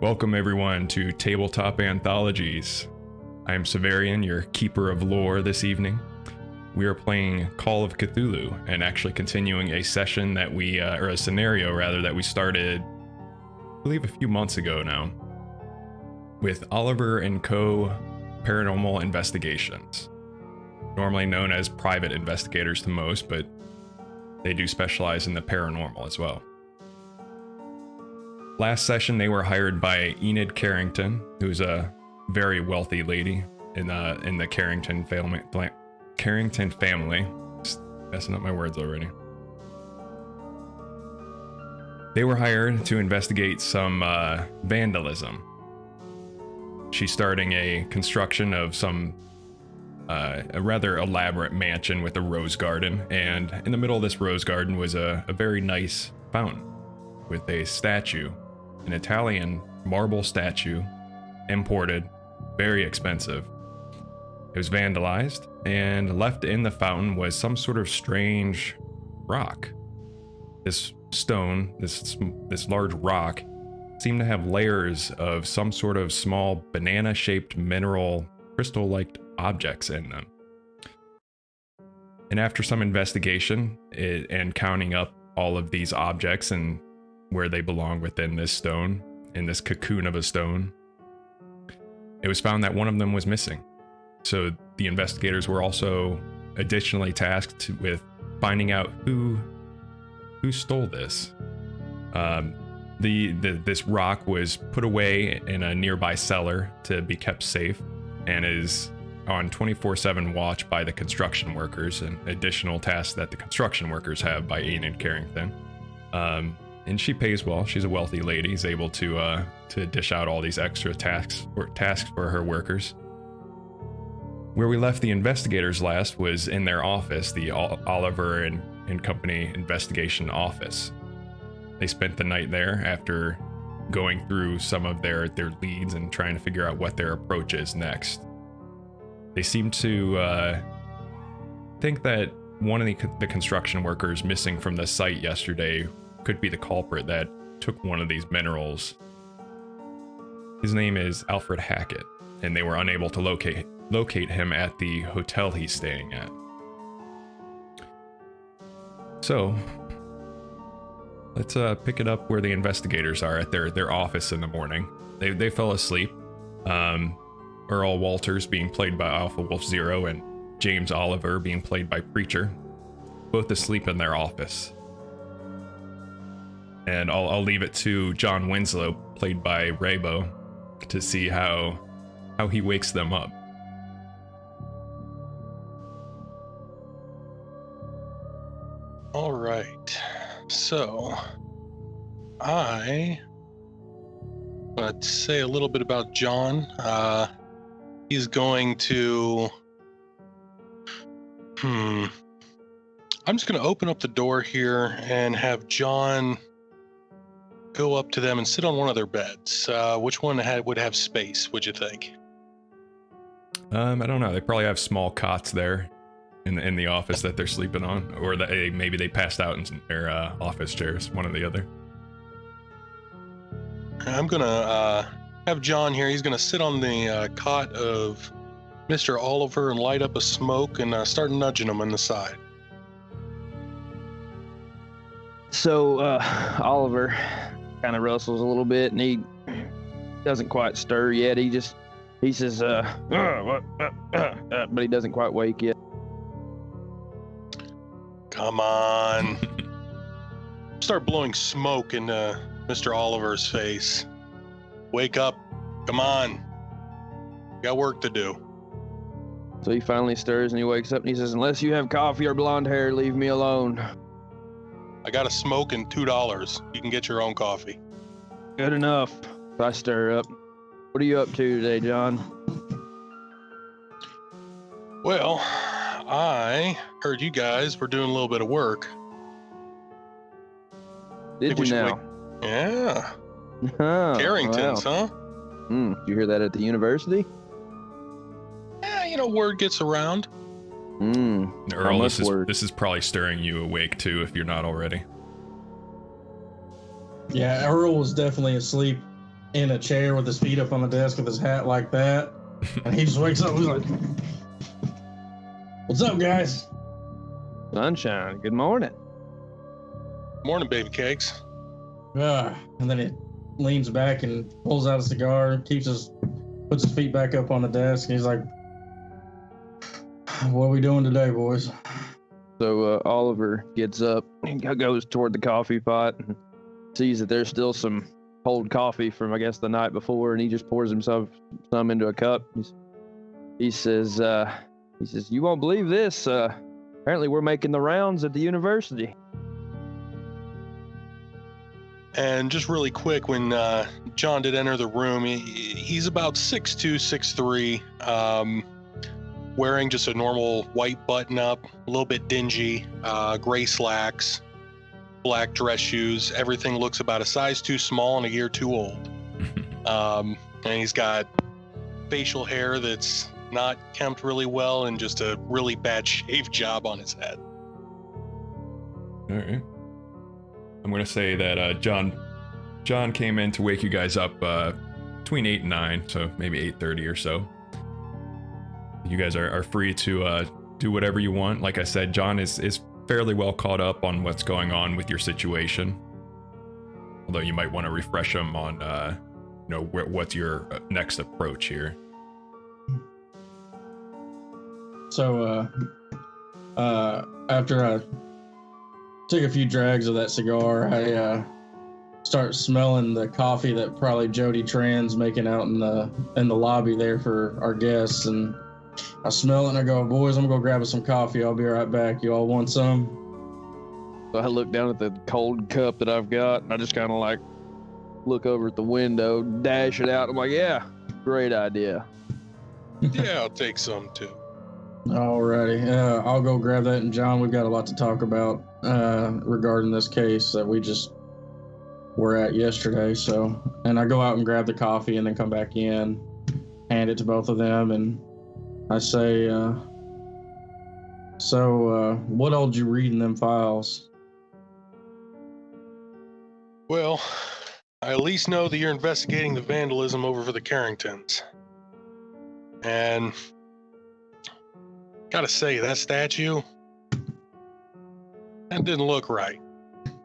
Welcome everyone to Tabletop Anthologies. I am Severian, your keeper of lore this evening. We are playing Call of Cthulhu and actually continuing a session that or a scenario rather, that we started, I believe a few months ago now, with Oliver & Co. Paranormal Investigations. Normally known as private investigators to most, but they do specialize in the paranormal as well. Last session, they were hired by Enid Carrington, who's a very wealthy lady in the Carrington family. Just messing up my words already. They were hired to investigate some vandalism. She's starting a construction of a rather elaborate mansion with a rose garden, and in the middle of this rose garden was a very nice fountain with a statue. An Italian marble statue, imported, very expensive. It was vandalized, and left in the fountain was some sort of strange rock. This stone, this large rock, seemed to have layers of some sort of small banana-shaped mineral crystal-like objects in them. And after some investigation and counting up all of these objects and where they belong within this stone, in this cocoon of a stone, it was found that one of them was missing. So the investigators were also additionally tasked with finding out who stole this. This rock was put away in a nearby cellar to be kept safe, and is on 24/7 watch by the construction workers, an additional task that the construction workers have by Enid Carrington. And she pays well. She's a wealthy lady. She's able to dish out all these extra tasks for her workers. Where we left the investigators last was in their office, the Oliver and Company investigation office. They spent the night there after going through some of their leads and trying to figure out what their approach is next. They seem to think that one of the construction workers missing from the site yesterday could be the culprit that took one of these minerals. His name is Alfred Hackett, and they were unable to locate him at the hotel he's staying at. So let's pick it up where the investigators are at their office in the morning. They fell asleep. Earl Walters being played by Alpha Wolf Zero and James Oliver being played by Preacher, both asleep in their office. And I'll leave it to John Winslow, played by Raybo, to see how he wakes them up. All right. So, let's say a little bit about John. He's going to... I'm just going to open up the door here and have John go up to them and sit on one of their beds. Which one would have space, would you think? I don't know. They probably have small cots there in the office that they're sleeping on, or that maybe they passed out in their office chairs, one or the other. I'm gonna have John here. He's gonna sit on the cot of Mr. Oliver and light up a smoke and start nudging him on the side. So Oliver kind of rustles a little bit, and he doesn't quite stir yet. He says, but he doesn't quite wake yet. Come on. Start blowing smoke into Mr. Oliver's face. Wake up. Come on. Got work to do. So he finally stirs and he wakes up and he says, unless you have coffee or blonde hair, leave me alone. I got a smoke and $2. You can get your own coffee. Good enough. I stir up. What are you up to today, John? Well, I heard you guys were doing a little bit of work. Did you now? Yeah. Oh, Carringtons, wow. huh? Did you hear that at the university? Yeah, word gets around. Earl, this is probably stirring you awake too, if you're not already. Yeah, Earl was definitely asleep in a chair with his feet up on the desk with his hat like that. And he just wakes up and he's like, "What's up, guys?" Sunshine, good morning. Morning, baby cakes. And then he leans back and pulls out a cigar, puts his feet back up on the desk, and he's like, "What are we doing today, boys?" So Oliver gets up and goes toward the coffee pot and sees that there's still some cold coffee from, I guess, the night before, and he just pours himself some into a cup. He says, "You won't believe this. Apparently we're making the rounds at the university." And just really quick, when John did enter the room, he's about 6'2", 6'3", wearing just a normal white button-up, a little bit dingy, gray slacks, black dress shoes. Everything looks about a size too small and a year too old. And he's got facial hair that's not kempt really well and just a really bad shave job on his head. All right. I'm going to say that John came in to wake you guys up between 8 and 9, so maybe 8:30 or so. You guys are free to do whatever you want. Like I said, John is fairly well caught up on what's going on with your situation. Although you might want to refresh him on, what's your next approach here. So, after I took a few drags of that cigar, I start smelling the coffee that probably Jody Tran's making out in the lobby there for our guests, and I smell it and I go, "Boys, I'm gonna go grab us some coffee. I'll be right back. You all want some?" So I look down at the cold cup that I've got, and I just kind of like look over at the window, dash it out. I'm like, "Yeah, great idea." Yeah, I'll take some too. Alrighty, I'll go grab that. And John, we've got a lot to talk about regarding this case that we just were at yesterday. So, and I go out and grab the coffee and then come back in, hand it to both of them, and I say, "So, what all did you read in them files?" Well, I at least know that you're investigating the vandalism over for the Carringtons. And gotta say, that statue, that didn't look right.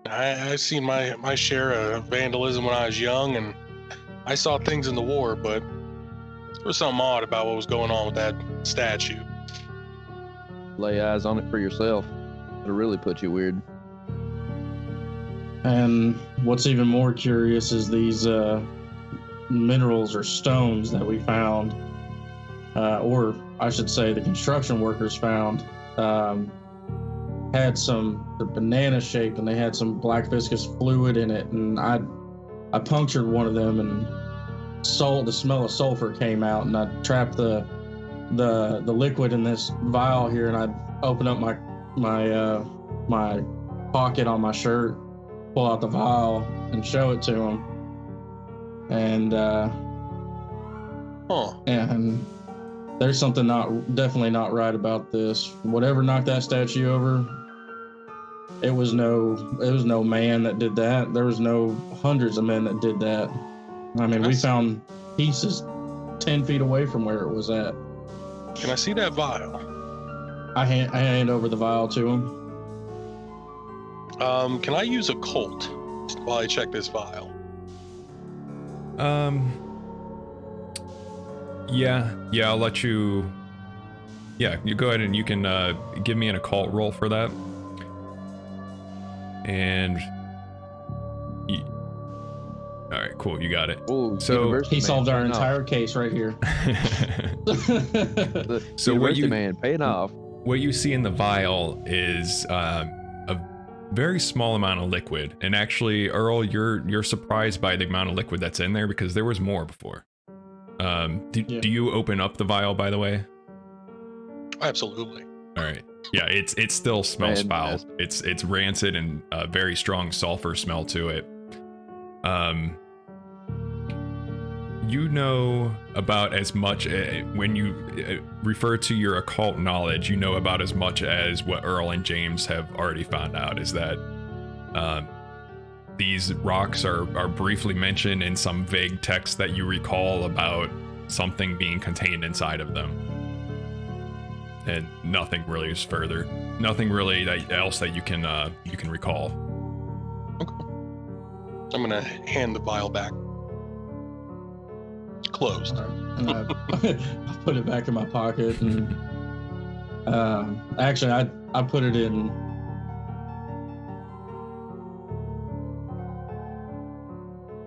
I've seen my share of vandalism when I was young, and I saw things in the war, but there was something odd about what was going on with that statue. Lay eyes on it for yourself. It'll really put you weird. And what's even more curious is these minerals or stones that we found, or I should say the construction workers found, they're banana shaped, and they had some black viscous fluid in it, and I punctured one of them, and the smell of sulfur came out, and I trapped the liquid in this vial here, and I open up my pocket on my shirt, pull out the vial, and show it to him, and and there's something definitely not right about this. Whatever knocked that statue over, it was no man that did that. There was no hundreds of men that did that. I mean, we found pieces 10 feet away from where it was at. Can I see that vial? I hand over the vial to him. Can I use occult while I check this vial? Yeah, I'll let you. Yeah, you go ahead and you can give me an occult roll for that. And all right, cool, you got it. Ooh, so he solved our entire case right here. So paying off. What you see in the vial is a very small amount of liquid, and actually, Earl, you're surprised by the amount of liquid that's in there because there was more before. Do you open up the vial, by the way? Absolutely. All right. Yeah, it still smells foul. It's rancid and a very strong sulfur smell to it. You know about as much when you refer to your occult knowledge. You know about as much as what Earl and James have already found out. Is that these rocks are briefly mentioned in some vague text that you recall about something being contained inside of them. And nothing really is further. Nothing really else that you can recall. Okay. I'm gonna hand the vial back. Closed. And I put it back in my pocket, and actually I put it in.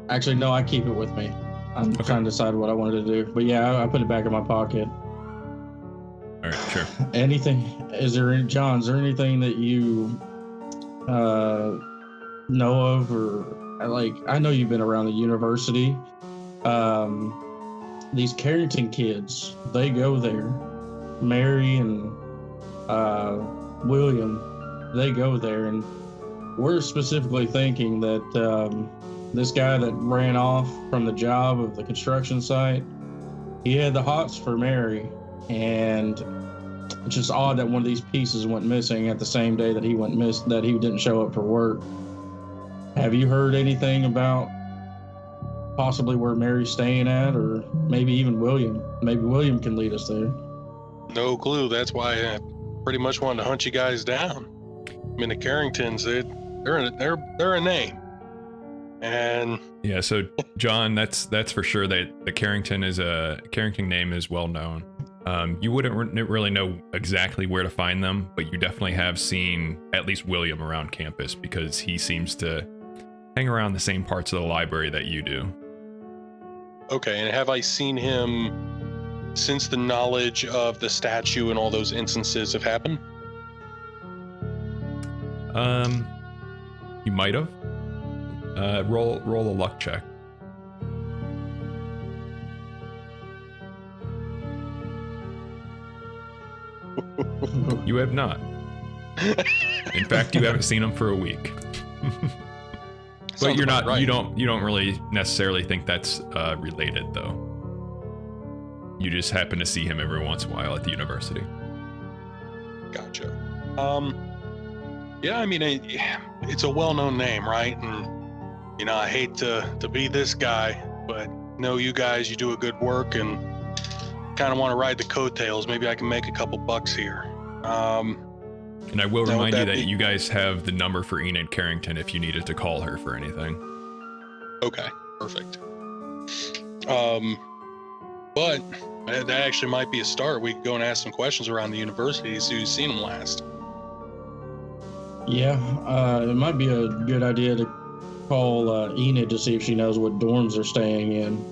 Actually, no, I keep it with me. I'm trying to decide what I wanted to do, but yeah, I put it back in my pocket. All right, sure. Anything? John? Is there anything that you know of, or like? I know you've been around the university. These Carrington kids, they go there. Mary and William, they go there, and we're specifically thinking that this guy that ran off from the job of the construction site, he had the hots for Mary, and it's just odd that one of these pieces went missing at the same day that he didn't show up for work. Have you heard anything about possibly where Mary's staying at, or maybe even William? Maybe William can lead us there. No clue. That's why I pretty much wanted to hunt you guys down. I mean, the Carringtons, they're a name. And yeah, so John, that's for sure that the Carrington name is well known. You wouldn't really know exactly where to find them, but you definitely have seen at least William around campus because he seems to hang around the same parts of the library that you do. Okay, and have I seen him since the knowledge of the statue and all those instances have happened? You might have. Roll a luck check. You have not. In fact, you haven't seen him for a week. But you're not. Right. You don't really necessarily think that's related, though. You just happen to see him every once in a while at the university. Gotcha. Yeah, I mean, it's a well-known name, right? And I hate to be this guy, but know you guys, you do a good work, and kind of want to ride the coattails. Maybe I can make a couple bucks here. And I will remind you that you guys have the number for Enid Carrington if you needed to call her for anything. Okay, perfect. But that actually might be a start. We could go and ask some questions around the university, see who's seen them last. Yeah, it might be a good idea to call Enid to see if she knows what dorms they're staying in.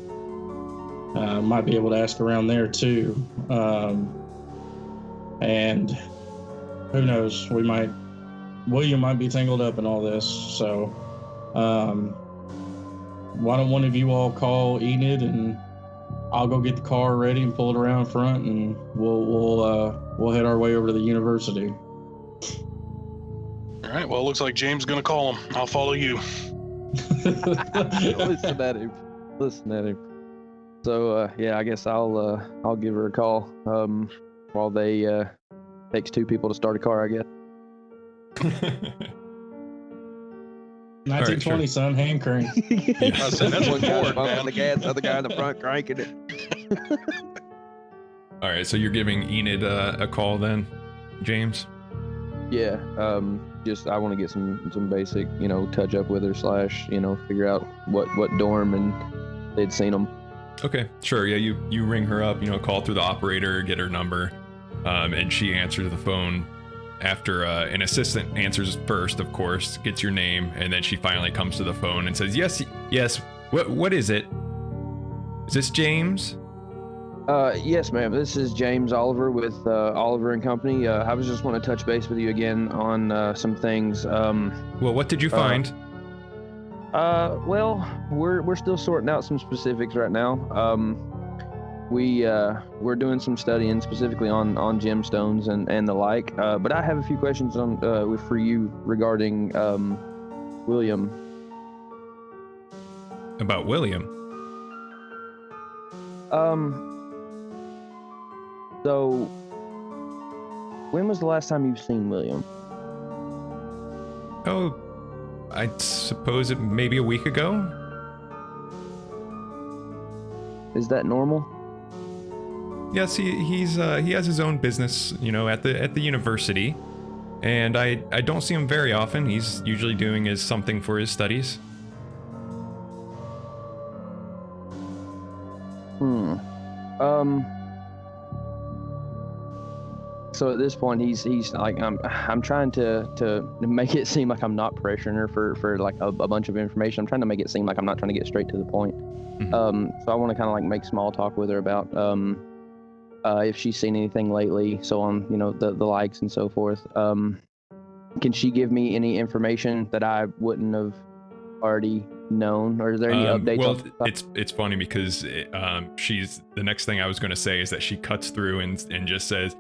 Might be able to ask around there too. And who knows, William might be tangled up in all this. So why don't one of you all call Enid, and I'll go get the car ready and pull it around front, and we'll head our way over to the university. All right, well, it looks like James is gonna call him. I'll follow you. Listen at him. So yeah, I guess I'll give her a call while they takes two people to start a car, I guess. 1920, right, sure. Son, hand crank. That's one Ford, man. The gas, other guy in the front cranking it. All right, so you're giving Enid a call then, James? Yeah, just I want to get some basic, touch up with her / figure out what dorm and they'd seen them. Okay, sure. Yeah, you ring her up, call through the operator, get her number, and she answers the phone after an assistant answers first, of course, gets your name, and then she finally comes to the phone and says, yes. What is it? Is this James? Yes, ma'am. This is James Oliver with Oliver and Company. I was just want to touch base with you again on some things. Well, what did you find? Well, we're still sorting out some specifics right now. We're doing some studying specifically on gemstones and the like. But I have a few questions for you regarding William. About William? So, when was the last time you've seen William? Oh, I suppose it maybe a week ago. Is that normal? Yes, he has his own business, at the university, and I don't see him very often. He's usually doing something for his studies. So at this point, he's like, I'm trying to make it seem like I'm not pressuring her for like a bunch of information. I'm trying to make it seem like I'm not trying to get straight to the point. Mm-hmm. So I want to kind of like make small talk with her about if she's seen anything lately, so on, the likes and so forth. Can she give me any information that I wouldn't have already known, or is there any updates? Well, it's funny because she's the next thing I was going to say is that she cuts through and just says,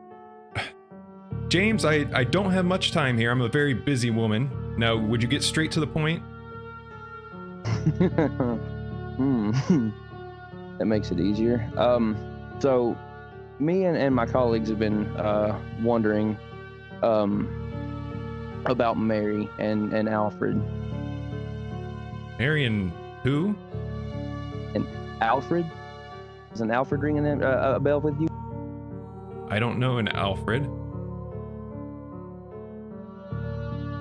James, I don't have much time here. I'm a very busy woman. Now, would you get straight to the point? That makes it easier. So me and my colleagues have been wondering about Mary and Alfred. Mary and who? And Alfred? Is an Alfred ringing a bell with you? I don't know an Alfred.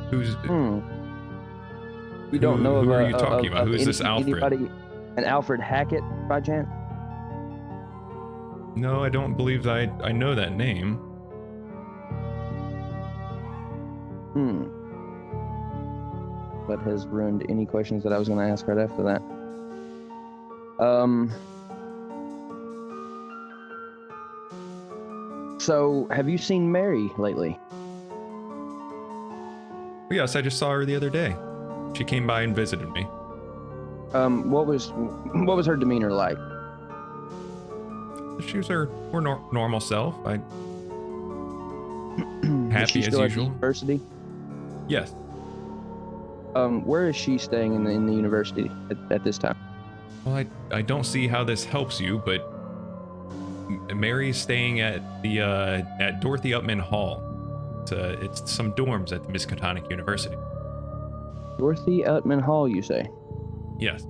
Who's? You don't know who of are you talking about? Who is this Alfred? Anybody, an Alfred Hackett, by chance? No, I don't believe I know that name. That has ruined any questions that I was going to ask right after that. So, have you seen Mary lately? Yes, I just saw her the other day. She came by and visited me. What was her demeanor like? She was her normal self. Is Happy she as still at the usual. university? Yes. Where is she staying in the university at this time? Well, I don't see how this helps you, but Mary's staying at the at Dorothy Upman Hall. It's some dorms at the Miskatonic University. Dorothy Utman Hall, you say? Yes.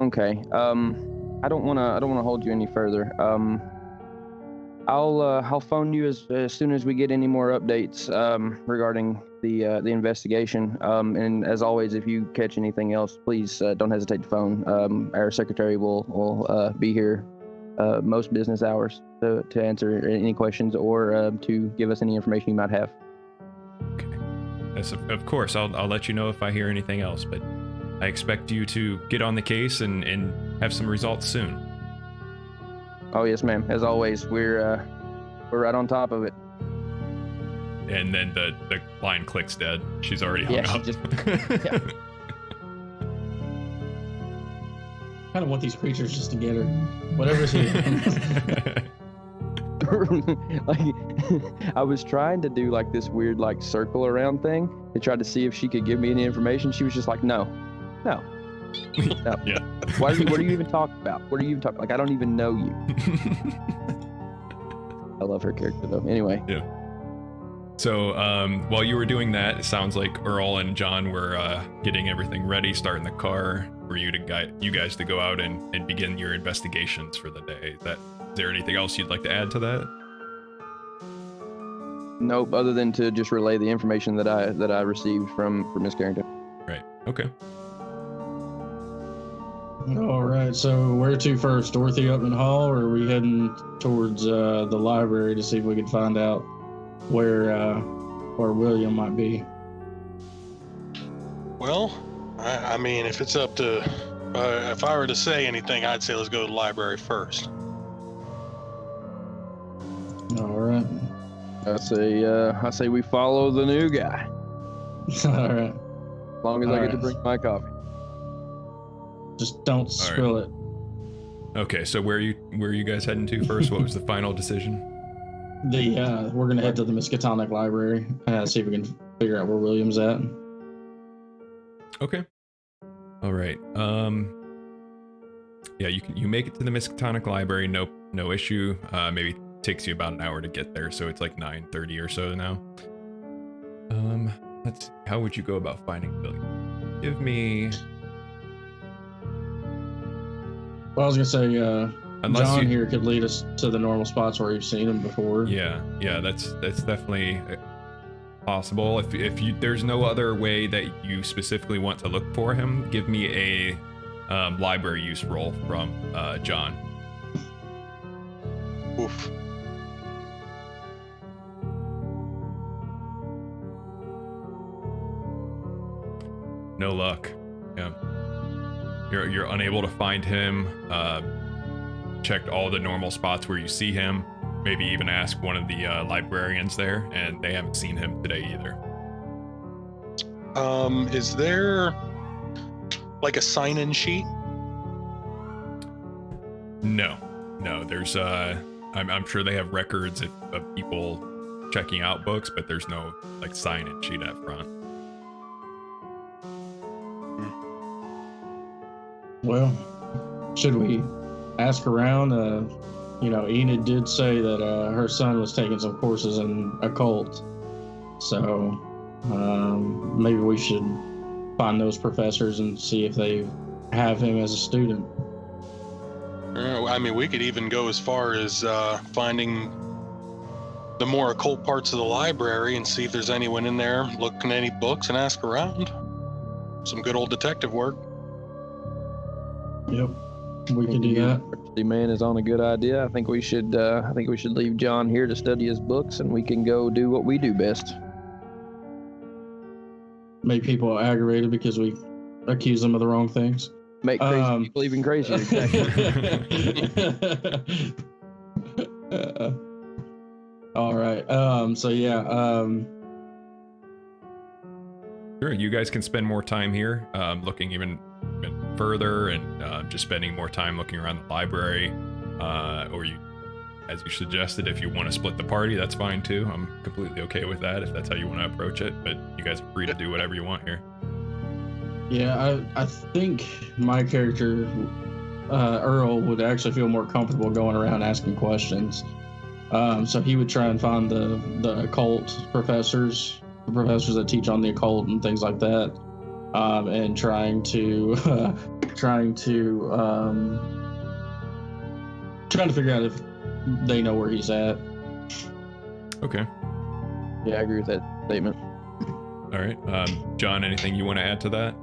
Okay. I don't wanna hold you any further. I'll phone you as soon as we get any more updates regarding the investigation. And as always, if you catch anything else, please don't hesitate to phone. Our secretary will be here most business hours to answer any questions or to give us any information you might have. Okay. Yes, of course. I'll let you know if I hear anything else, but I expect you to get on the case and have some results soon. Oh yes, ma'am. As always, we're right on top of it. And then the line clicks dead. She's already hung up. Yeah. Kind of want these creatures just to get her. Whatever's here. Like, I was trying to do like this weird like circle around thing to try to see if she could give me any information. She was just like, no. Yeah. What are you even talking about? What are you even talking? Like, I don't even know you. I love her character though. Anyway. Yeah. So while you were doing that, it sounds like Earl and John were getting everything ready, starting the car for you guys to go out and begin your investigations for the day. Is there anything else you'd like to add to that? Nope, other than to just relay the information that I received from Miss Carrington. Right. Okay. All right, so where to first? Dorothy Upman Hall, or are we heading towards the library to see if we can find out where William might be? Well, I mean, if it's up to, if I were to say anything, I'd say let's go to the library first. All right. I say we follow the new guy. All right. As long as I get to drink my coffee. Just don't spill it. Okay, so where are you guys heading to first? What was the final decision? We're gonna head to the Miskatonic Library. See if we can figure out where William's at. Okay. All right. Yeah, you make it to the Miskatonic Library, no issue. Maybe takes you about an hour to get there, so it's like 9:30 or so now. let's see, how would you go about finding Billy? Give me. Well, I was gonna say, Unless John you- here could lead us to the normal spots where you've seen him before. Yeah, that's definitely possible. If you there's no other way that you specifically want to look for him, give me a library use roll from John. Oof. No luck. Yeah. You're unable to find him. Checked all the normal spots where you see him. Maybe even ask one of the librarians there, and they haven't seen him today either. Is there like a sign-in sheet? No. There's I'm sure they have records of people checking out books, but there's no like sign-in sheet up front. Well, should we ask around? Enid did say that her son was taking some courses in occult, so maybe we should find those professors and see if they have him as a student. I mean, we could even go as far as finding the more occult parts of the library and see if there's anyone in there looking at any books and ask around. Some good old detective work. Yep, we can do that. The man is on a good idea. I think we should leave John here to study his books, and we can go do what we do best. Make people aggravated because we accuse them of the wrong things. Make crazy people even crazier. All right. Sure, you guys can spend more time here, looking even further, and just spending more time looking around the library. Or you, as you suggested, if you want to split the party, that's fine too. I'm completely okay with that if that's how you want to approach it. But you guys are free to do whatever you want here. Yeah, I think my character, Earl, would actually feel more comfortable going around asking questions. So he would try and find the occult professors, the professors that teach on the occult and things like that, and trying to figure out if they know where he's at. Okay. Yeah, I agree with that statement. All right. John, anything you want to add to that?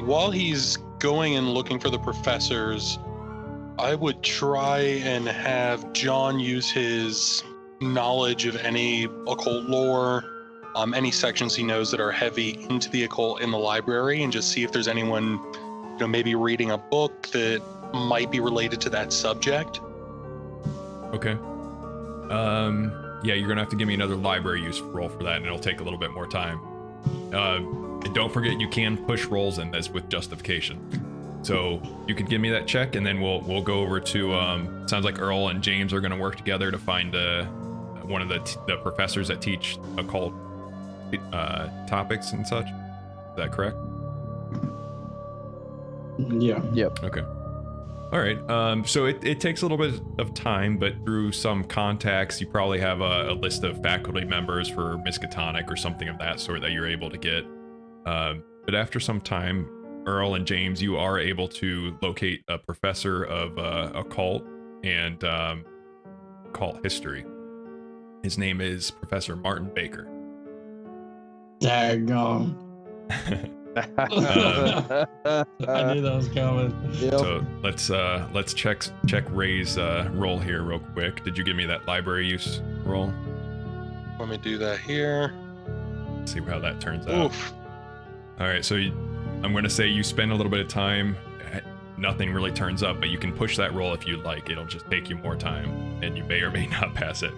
While he's going and looking for the professors, I would try and have John use his knowledge of any occult lore, any sections he knows that are heavy into the occult in the library, and just see if there's anyone, maybe reading a book that might be related to that subject. Okay. Yeah, you're gonna have to give me another library use roll for that, and it'll take a little bit more time. And don't forget, you can push rolls in this with justification. So you could give me that check, and then we'll go over to. Sounds like Earl and James are gonna work together to find one of the professors that teach occult topics and such. Is that correct? Yeah. Yep. Okay. All right. So it takes a little bit of time, but through some contacts, you probably have a list of faculty members for Miskatonic or something of that sort that you're able to get. But after some time, Earl and James, you are able to locate a professor of occult and occult history. His name is Professor Martin Baker. Daggone. I knew that was coming. Yep. So let's check Ray's roll here real quick. Did you give me that library use roll? Let me do that here. Let's see how that turns out. Oof. All right, so I'm going to say you spend a little bit of time. Nothing really turns up, but you can push that roll if you like. It'll just take you more time, and you may or may not pass it.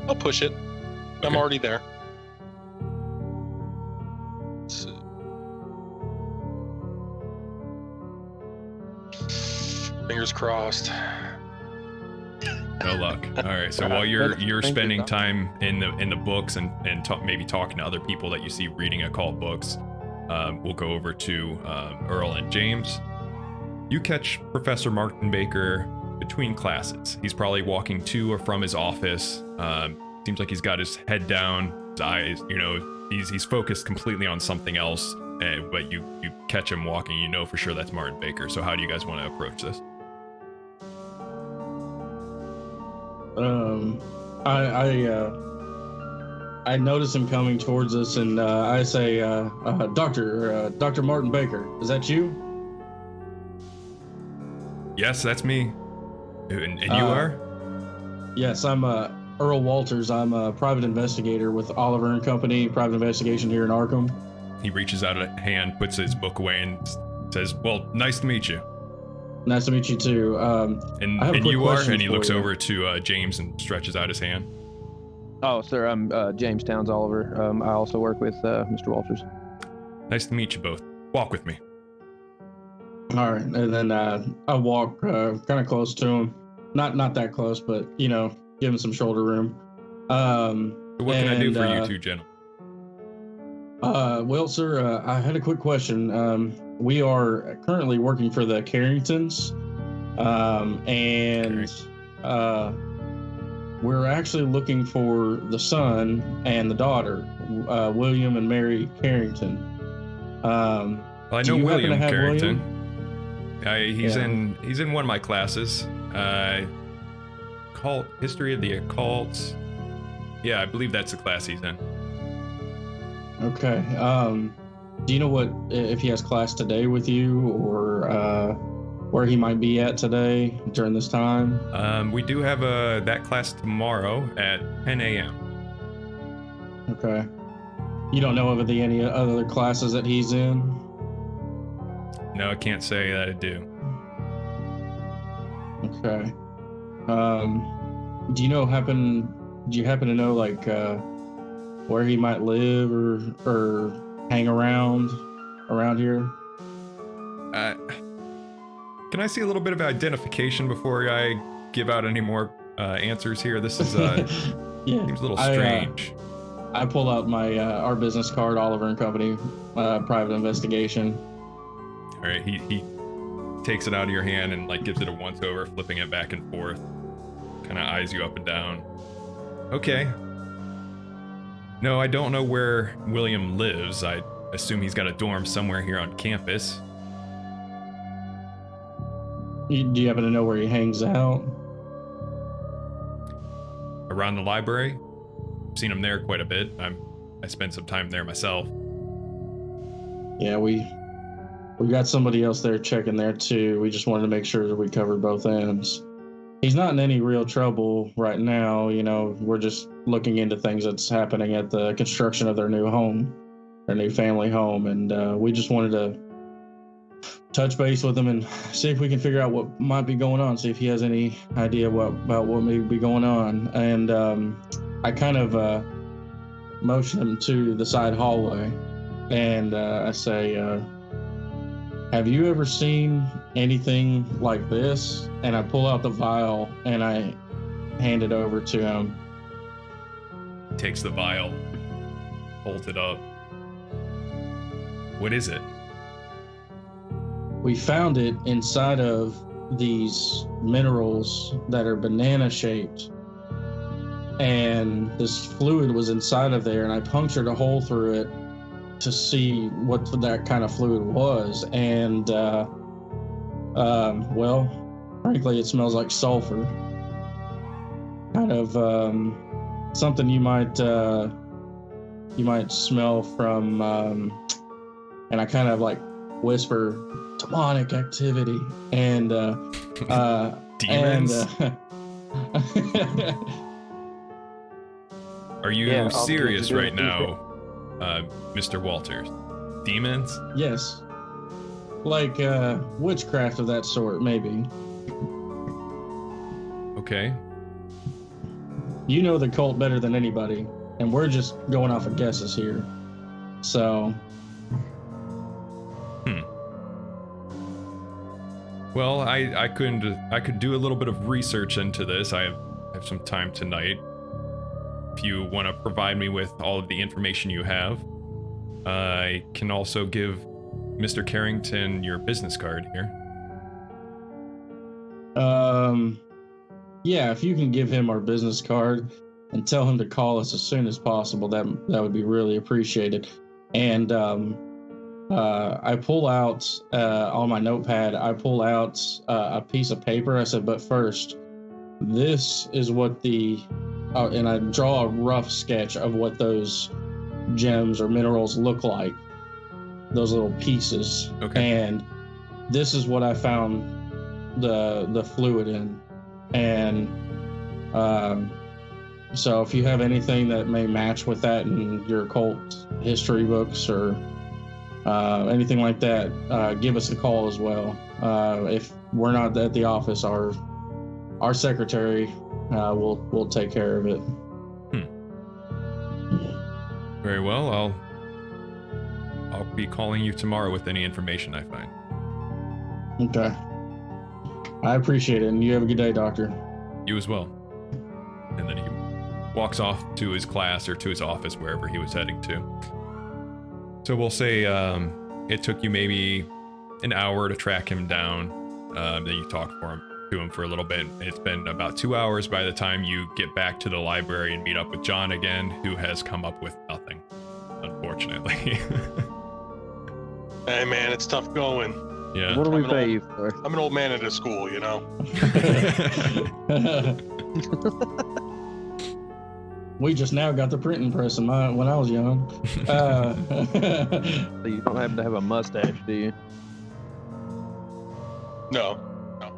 I'll push it. I'm Okay. already there. Let's see. Fingers crossed. No luck. All right. So while you're spending time in the books and maybe talking to other people that you see reading occult books, we'll go over to Earl and James. You catch Professor Martin Baker between classes. He's probably walking to or from his office. Seems like he's got his head down, his eyes, he's focused completely on something else. But you catch him walking, you know for sure that's Martin Baker. So how do you guys want to approach this? I notice him coming towards us, and I say, Dr. Martin Baker, is that you? Yes, that's me. And you are? Yes, I'm Earl Walters. I'm a private investigator with Oliver and Company, private investigation here in Arkham. He reaches out a hand, puts his book away, and says, well, nice to meet you. Nice to meet you, too. And you are? And he looks over to James and stretches out his hand. Oh, sir, I'm James Towns Oliver. I also work with Mr. Walters. Nice to meet you both. Walk with me. All right, and then I walk kind of close to him. Not that close, but, give him some shoulder room. So what can I do for you two gentlemen? Well, sir, I had a quick question. We are currently working for the Carringtons, and we're actually looking for the son and the daughter, William and Mary Carrington. Well, I know William Carrington. He's in one of my classes. History of the Occult. Yeah, I believe that's the class he's in. Okay. Do you know if he has class today with you, or where he might be at today during this time? We do have that class tomorrow at 10 a.m. Okay. You don't know of any other classes that he's in? No, I can't say that I do. Okay. Do you happen to know where he might live or hang around here? Can I see a little bit of identification before I give out any more answers here? This is seems a little strange. I pull out my our business card, Oliver and Company, private investigation. All right, he takes it out of your hand and gives it a once over, flipping it back and forth. Kind of eyes you up and down. Okay. No, I don't know where William lives. I assume he's got a dorm somewhere here on campus. Do you happen to know where he hangs out? Around the library. I've seen him there quite a bit. I spent some time there myself. Yeah, we got somebody else there checking there too. We just wanted to make sure that we covered both ends. He's not in any real trouble right now. We're just looking into things that's happening at the construction of their new home, their new family home. And we just wanted to touch base with him and see if we can figure out what might be going on, see if he has any idea about what may be going on. And I kind of motion him to the side hallway, and I say, have you ever seen anything like this? And I pull out the vial and I hand it over to him. Takes the vial, holds it up. What is it? We found it inside of these minerals that are banana shaped. And this fluid was inside of there, and I punctured a hole through it to see what that kind of fluid was. And, well, frankly, it smells like sulfur. Kind of something you might smell from, and I kind of whisper, demonic activity, and demons. Are you serious right now, Mr. Walters? Demons? Yes. Witchcraft of that sort, maybe. Okay. You know the cult better than anybody, and we're just going off of guesses here. So. Well, I could do a little bit of research into this. I have some time tonight. If you want to provide me with all of the information you have, I can also give Mr. Carrington your business card here. Yeah, if you can give him our business card. and tell him to call us as soon as possible. That would be really appreciated. And I pull out on my notepad. I pull out a piece of paper. I said, but first, this is what and I draw a rough sketch of what those gems or minerals look like. Those little pieces. Okay. And this is what I found the fluid in. And so if you have anything that may match with that in your occult history books or anything like that, give us a call as well. If we're not at the office, our secretary will take care of it. Very well. I'll be calling you tomorrow with any information I find. Okay. I appreciate it, and you have a good day, Doctor. You as well. And then he walks off to his class or to his office, wherever he was heading to. So we'll say it took you maybe an hour to track him down. Then you talk to him for a little bit. It's been about 2 hours by the time you get back to the library and meet up with John again, who has come up with nothing, unfortunately. Hey man, it's tough going. Yeah. What do we pay you for? I'm an old man at a school, you know. We just now got the printing press when I was young. So you don't happen to have a mustache, do you? No,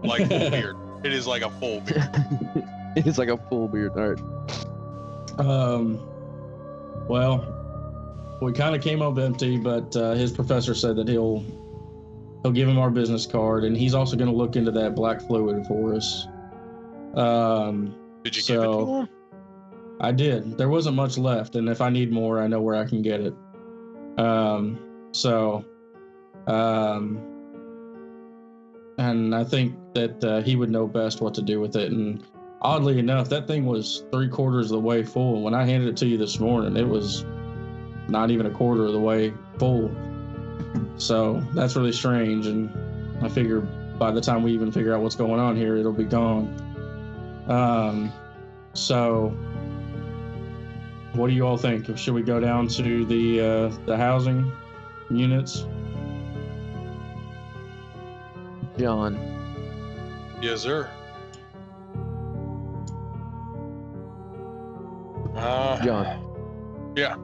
like full beard. It is like a full beard. It's like a full beard. All right. Well, we kind of came up empty, but his professor said that he'll give him our business card, and he's also going to look into that black fluid for us. Did you give it to him? I did. There wasn't much left, and if I need more, I know where I can get it. And I think that he would know best what to do with it. And oddly enough, that thing was 3/4 of the way full. When I handed it to you this morning, it was not even 1/4 of the way full. So that's really strange. And I figure by the time we even figure out what's going on here, it'll be gone. So what do you all think? Should we go down to the housing units? John. Yes, sir. John. Yeah.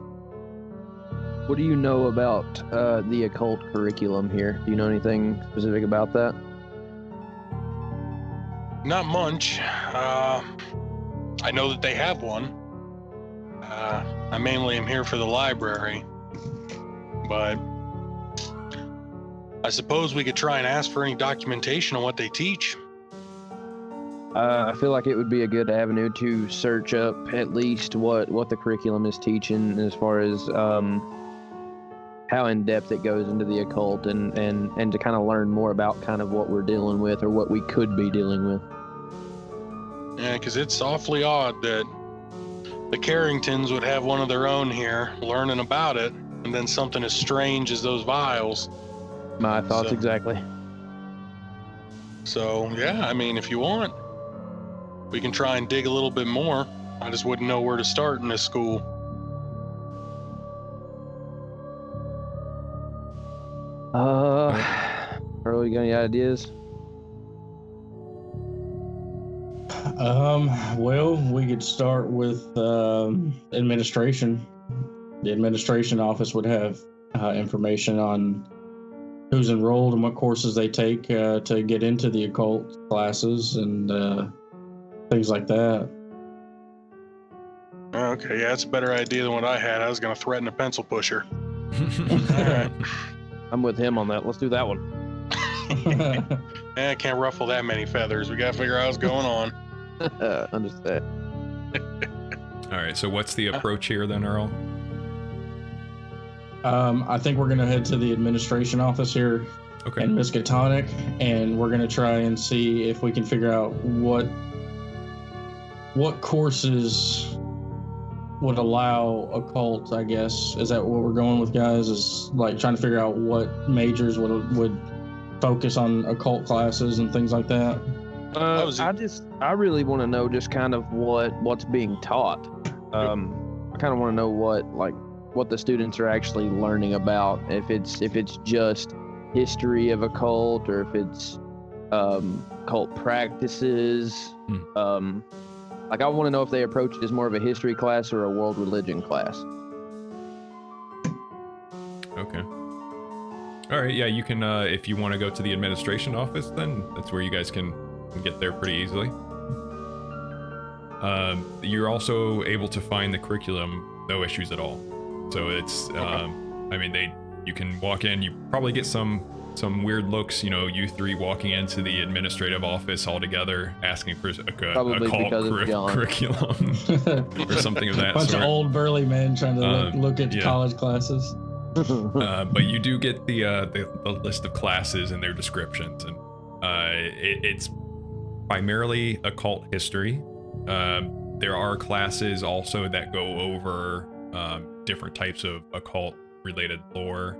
What do you know about the occult curriculum here? Do you know anything specific about that? Not much. I know that they have one. I mainly am here for the library, but I suppose we could try and ask for any documentation on what they teach. I feel like it would be a good avenue to search up at least what the curriculum is teaching as far as how in depth it goes into the occult and to kind of learn more about kind of what we're dealing with or what we could be dealing with. Yeah, because it's awfully odd that the Carringtons would have one of their own here learning about it, and then something as strange as those vials. My thoughts exactly. So, yeah, I mean, if you want, we can try and dig a little bit more. I just wouldn't know where to start in this school. Earl, you got any ideas? Well, we could start with administration. The administration office would have information on who's enrolled and what courses they take to get into the occult classes and things like that. Okay, yeah, that's a better idea than what I had. I was going to threaten a pencil pusher. All right. I'm with him on that. Let's do that one. I can't ruffle that many feathers. We got to figure out what's going on. Understand. All right, so what's the approach here then, Earl? I think we're going to head to the administration office here in Miskatonic, and we're going to try and see if we can figure out what courses would allow occult, I guess. Is that what we're going with, guys? Is like trying to figure out what majors would focus on occult classes and things like that? I really want to know just kind of what's being taught. I kind of want to know what the students are actually learning about. If it's just history of a cult, or if it's cult practices. Like, I want to know if they approach it as more of a history class or a world religion class. Okay. All right. Yeah, you can. If you want to go to the administration office, then that's where you guys can get there pretty easily. You're also able to find the curriculum, no issues at all. So it's, I mean, you can walk in. You probably get some weird looks, you three walking into the administrative office all together, asking for a cult curriculum or something of that Bunch sort. of old burly men trying to look at college classes. But you do get the list of classes and their descriptions, and it's primarily occult history. There are classes also that go over different types of occult related lore.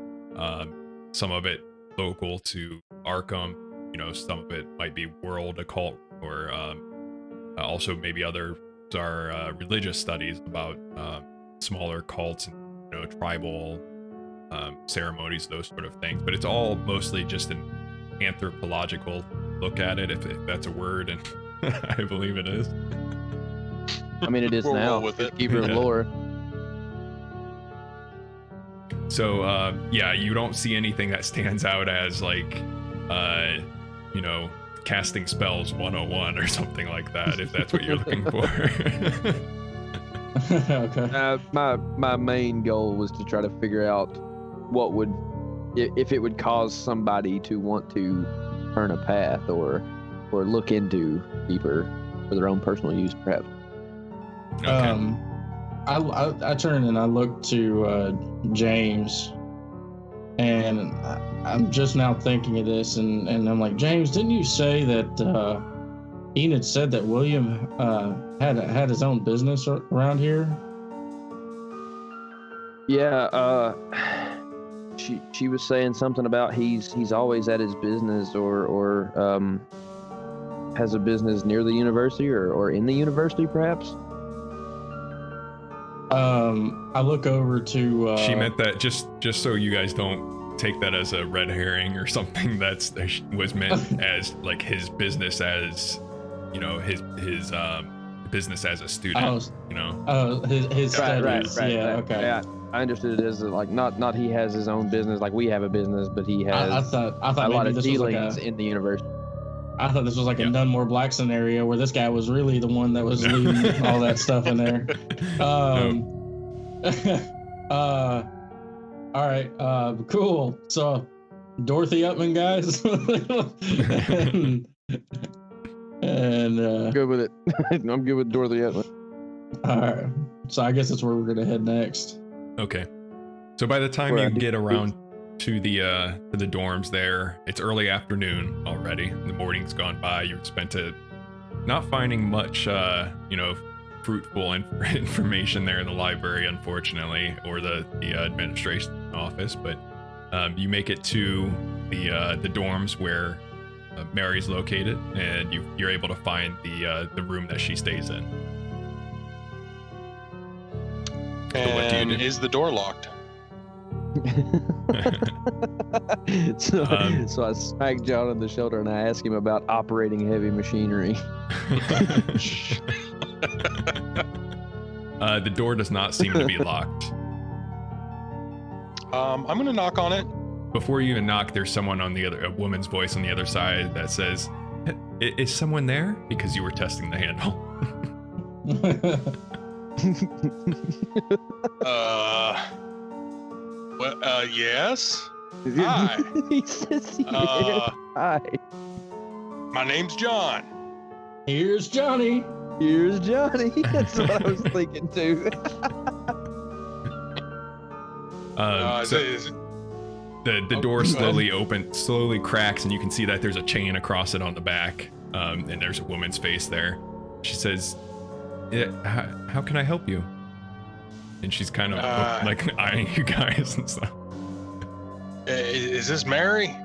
Some of it local to Arkham, some of it might be world occult, or also maybe others are religious studies about smaller cults and tribal ceremonies, those sort of things. But it's all mostly just an anthropological look at it, if that's a word, and I believe it is. I mean, it is now. With it. Keeper of lore. So, you don't see anything that stands out as like, casting spells 101 or something like that, if that's what you're looking for. Okay. My main goal was to try to figure out if it would cause somebody to want to turn a path or look into deeper for their own personal use, perhaps. Okay. I turned and I looked to James, and I'm just now thinking of this, and I'm like, James, didn't you say that Enid said that William had his own business around here? Yeah, she was saying something about he's always at his business or has a business near the university or in the university, perhaps. I look over to. She meant that just so you guys don't take that as a red herring or something. That was meant as like his business as, his business as a student. His studies. Right. Yeah. Okay. Yeah, I understood it as like not he has his own business like we have a business, but he has I thought a maybe lot of this was dealings like in the university. I thought this was like a Dunmore Black scenario where this guy was really the one that was leading all that stuff in there. All right. Cool. So, Dorothy Upman, guys. and Good with it. I'm good with Dorothy Upman. All right. So I guess that's where we're gonna head next. Okay. So by the time you get around to the dorms there, it's early afternoon already. The morning's gone by. You've spent it not finding much, fruitful information there in the library, unfortunately, or the administration office. But you make it to the dorms where Mary's located, and you're able to find the room that she stays in. And is the door locked? So I smack John on the shoulder and I ask him about operating heavy machinery. The door does not seem to be locked. I'm gonna knock on it. Before you even knock, there's someone a woman's voice on the other side that says, "Is someone there?" Because you were testing the handle. Yes. Hi. He says yes. Hi. My name's John. Here's Johnny. Here's Johnny. That's what I was thinking too. The door slowly cracks, and you can see that there's a chain across it on the back, and there's a woman's face there. She says, how can I help you? And she's kind of like eyeing you guys and stuff. Is this Mary?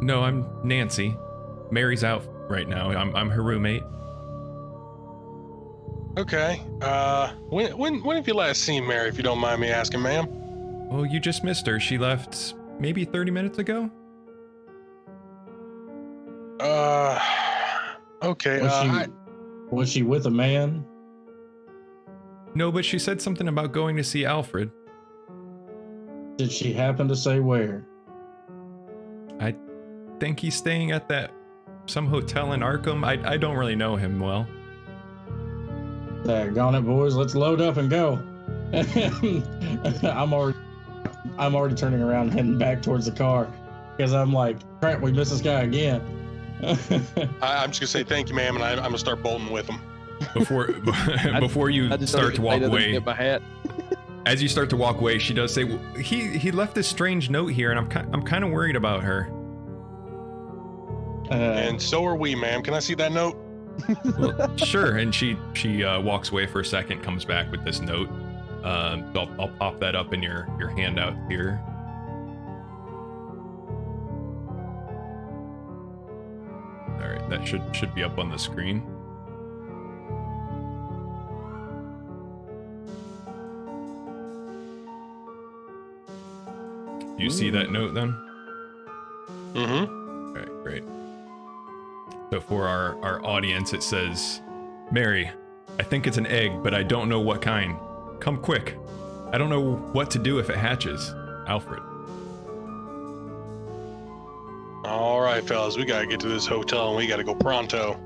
No, I'm Nancy. Mary's out right now. I'm her roommate. Okay. When have you last seen Mary, if you don't mind me asking, ma'am? Oh, you just missed her. She left maybe 30 minutes ago. Okay. Was she with a man? No, but she said something about going to see Alfred. Did she happen to say where? I think he's staying at some hotel in Arkham. I don't really know him well. Daggone it, boys, let's load up and go. I'm already turning around and heading back towards the car because I'm like, crap, we missed this guy again. I'm just gonna say thank you, ma'am, and I'm gonna start bolting with him. Before you start to walk away, get my hat. as you start to walk away, she does say, well, he left this strange note here, and I'm kind of worried about her. And so are we, ma'am. Can I see that note? Well, sure. And she walks away for a second, comes back with this note. I'll pop that up in your handout here. All right, that should be up on the screen. You see that note then? Mm-hmm. All right, great. So for our audience, it says, Mary, I think it's an egg, but I don't know what kind. Come quick. I don't know what to do if it hatches. Alfred. All right, fellas, we gotta get to this hotel and we gotta go pronto.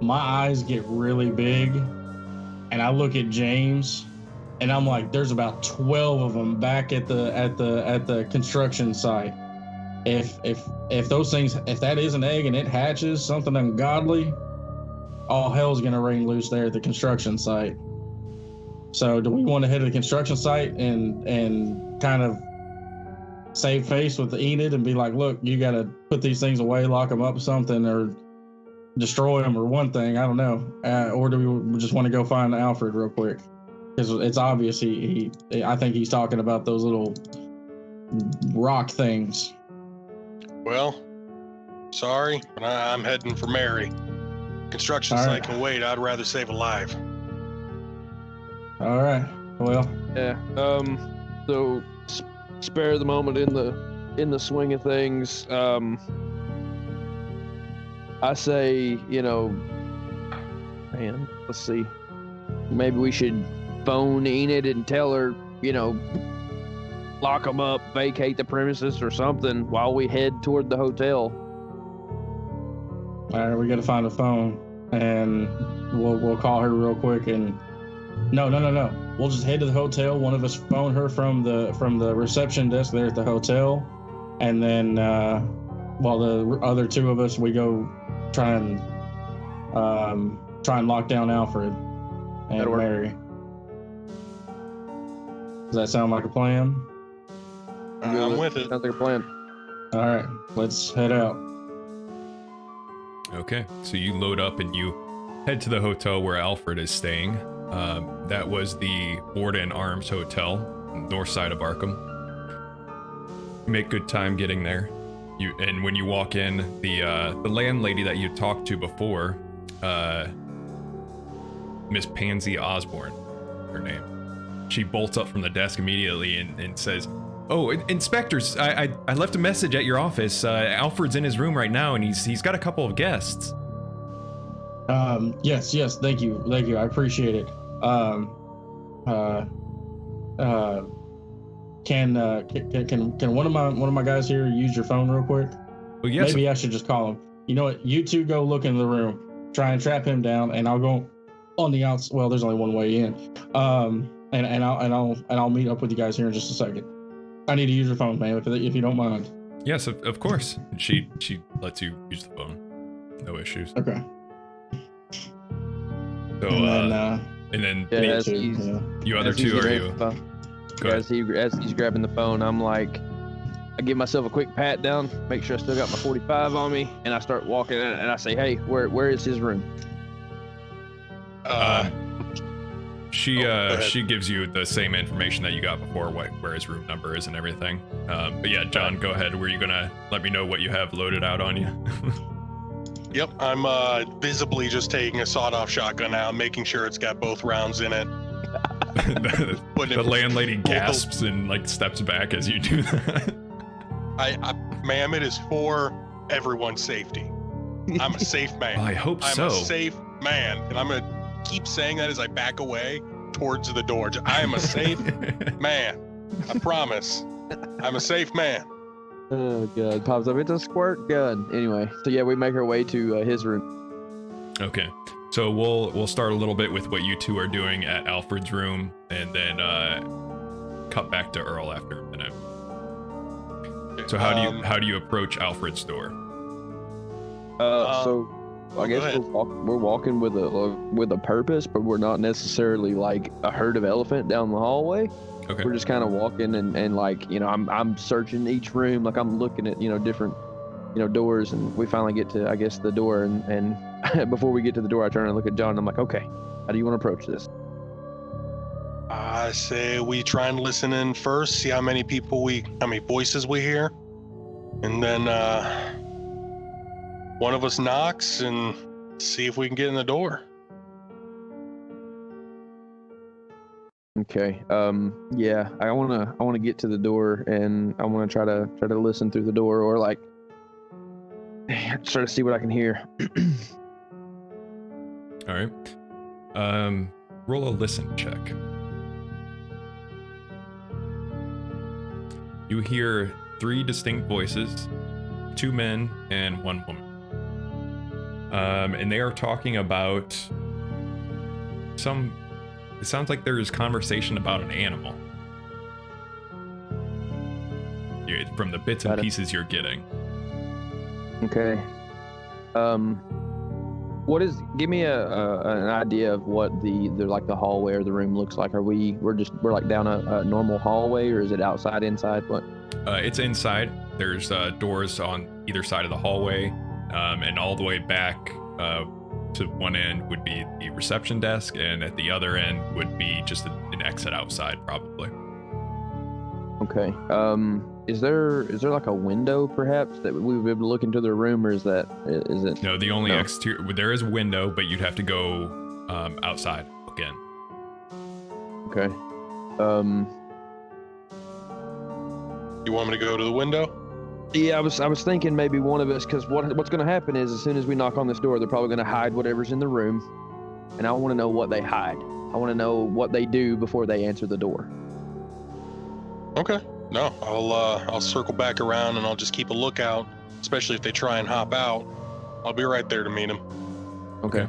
My eyes get really big, and I look at James, and I'm like, "There's about 12 of them back at the construction site. If those things, if that is an egg and it hatches something ungodly, all hell's gonna rain loose there at the construction site. So, do we want to head to the construction site and kind of save face with Enid and be like, look, you got to put these things away, lock them up, something, or destroy them, or one thing, I don't know, or do we just want to go find Alfred real quick? Because it's obvious I think he's talking about those little rock things. Well, sorry, but I'm heading for Mary. Construction All site right. can wait. I'd rather save a life. All right. Well, Yeah. So spare the moment in the swing of things. I say, man, let's see. Maybe we should phone Enid and tell her, lock them up, vacate the premises or something while we head toward the hotel. all right, we got to find a phone, and we'll call her real quick. And no. We'll just head to the hotel. One of us phone her from the reception desk there at the hotel, and then while the other two of us, we go try and lock down Alfred and That'll work. Mary. Does that sound like a plan? I'm with it. Sounds like a plan. All right, let's head out. Okay, so you load up and you head to the hotel where Alfred is staying. That was the Borden Arms Hotel, north side of Arkham. You make good time getting there. And when you walk in, the landlady that you talked to before, Miss Pansy Osborne, her name. She bolts up from the desk immediately and says, "Oh, inspectors, I left a message at your office. Alfred's in his room right now, and he's got a couple of guests." Yes, thank you, I appreciate it. Can one of my guys here use your phone real quick? Well, yes. Maybe I should just call him. You know what? You two go look in the room, try and trap him down, and I'll go on the outs. Well, there's only one way in. And I'll meet up with you guys here in just a second. I need to use your phone, man, if you don't mind. Yes, of course. She lets you use the phone. No issues. Okay. So and then Yeah, as two, he's, yeah. you other as he's two, are grabbing you? the phone- Go ahead. As he's grabbing the phone, I'm like, I give myself a quick pat down, make sure I still got my 45 on me, and I start walking in, and I say, "Hey, where is his room?" She gives you the same information that you got before, where his room number is and everything. But yeah, John, go ahead. Were you gonna let me know what you have loaded out on you? Yep, I'm visibly just taking a sawed-off shotgun out, making sure it's got both rounds in it. the landlady gasps and like steps back as you do that. Ma'am, it is for everyone's safety. I'm a safe man. I hope I'm so. a safe man, and I'm gonna keep saying that as I back away towards the door. I am a safe man. I promise. I'm a safe man. Oh god, pops up. It's a squirt gun. Anyway, so yeah, we make our way to his room. Okay, so we'll start a little bit with what you two are doing at Alfred's room, and then cut back to Earl after a minute. So how do you approach Alfred's door? So I guess we're walking with a purpose, but we're not necessarily like a herd of elephant down the hallway. Okay. We're just kind of walking and like, you know, I'm searching each room, like I'm looking at, you know, different, you know, doors, and we finally get to, I guess, the door, and before we get to the door, I turn and look at John, and I'm like, okay, how do you want to approach this? I say we try and listen in first, see how many voices we hear, and then one of us knocks and see if we can get in the door. Okay. Yeah, I wanna get to the door, and I wanna try to listen through the door, or like try to see what I can hear. All right. Roll a listen check. You hear 3 distinct voices, 2 men and 1 woman. And they are talking about it sounds like there is conversation about an animal. From the bits and pieces you're getting. Okay. Give me an idea of what the like the hallway or the room looks like. We're like down a normal hallway, or is it outside, inside? What? It's inside. There's doors on either side of the hallway, and all the way back to one end would be the reception desk, and at the other end would be just an exit outside, probably. Okay. Is there like a window perhaps that we would be able to look into their room, or is it? No, the only exterior. There is a window, but you'd have to go outside again. Okay. You want me to go to the window? Yeah, I was thinking maybe one of us, because what's going to happen is, as soon as we knock on this door, they're probably going to hide whatever's in the room, and I want to know what they hide. I want to know what they do before they answer the door. Okay. No, I'll circle back around, and I'll just keep a lookout, especially if they try and hop out. I'll be right there to meet them. Okay.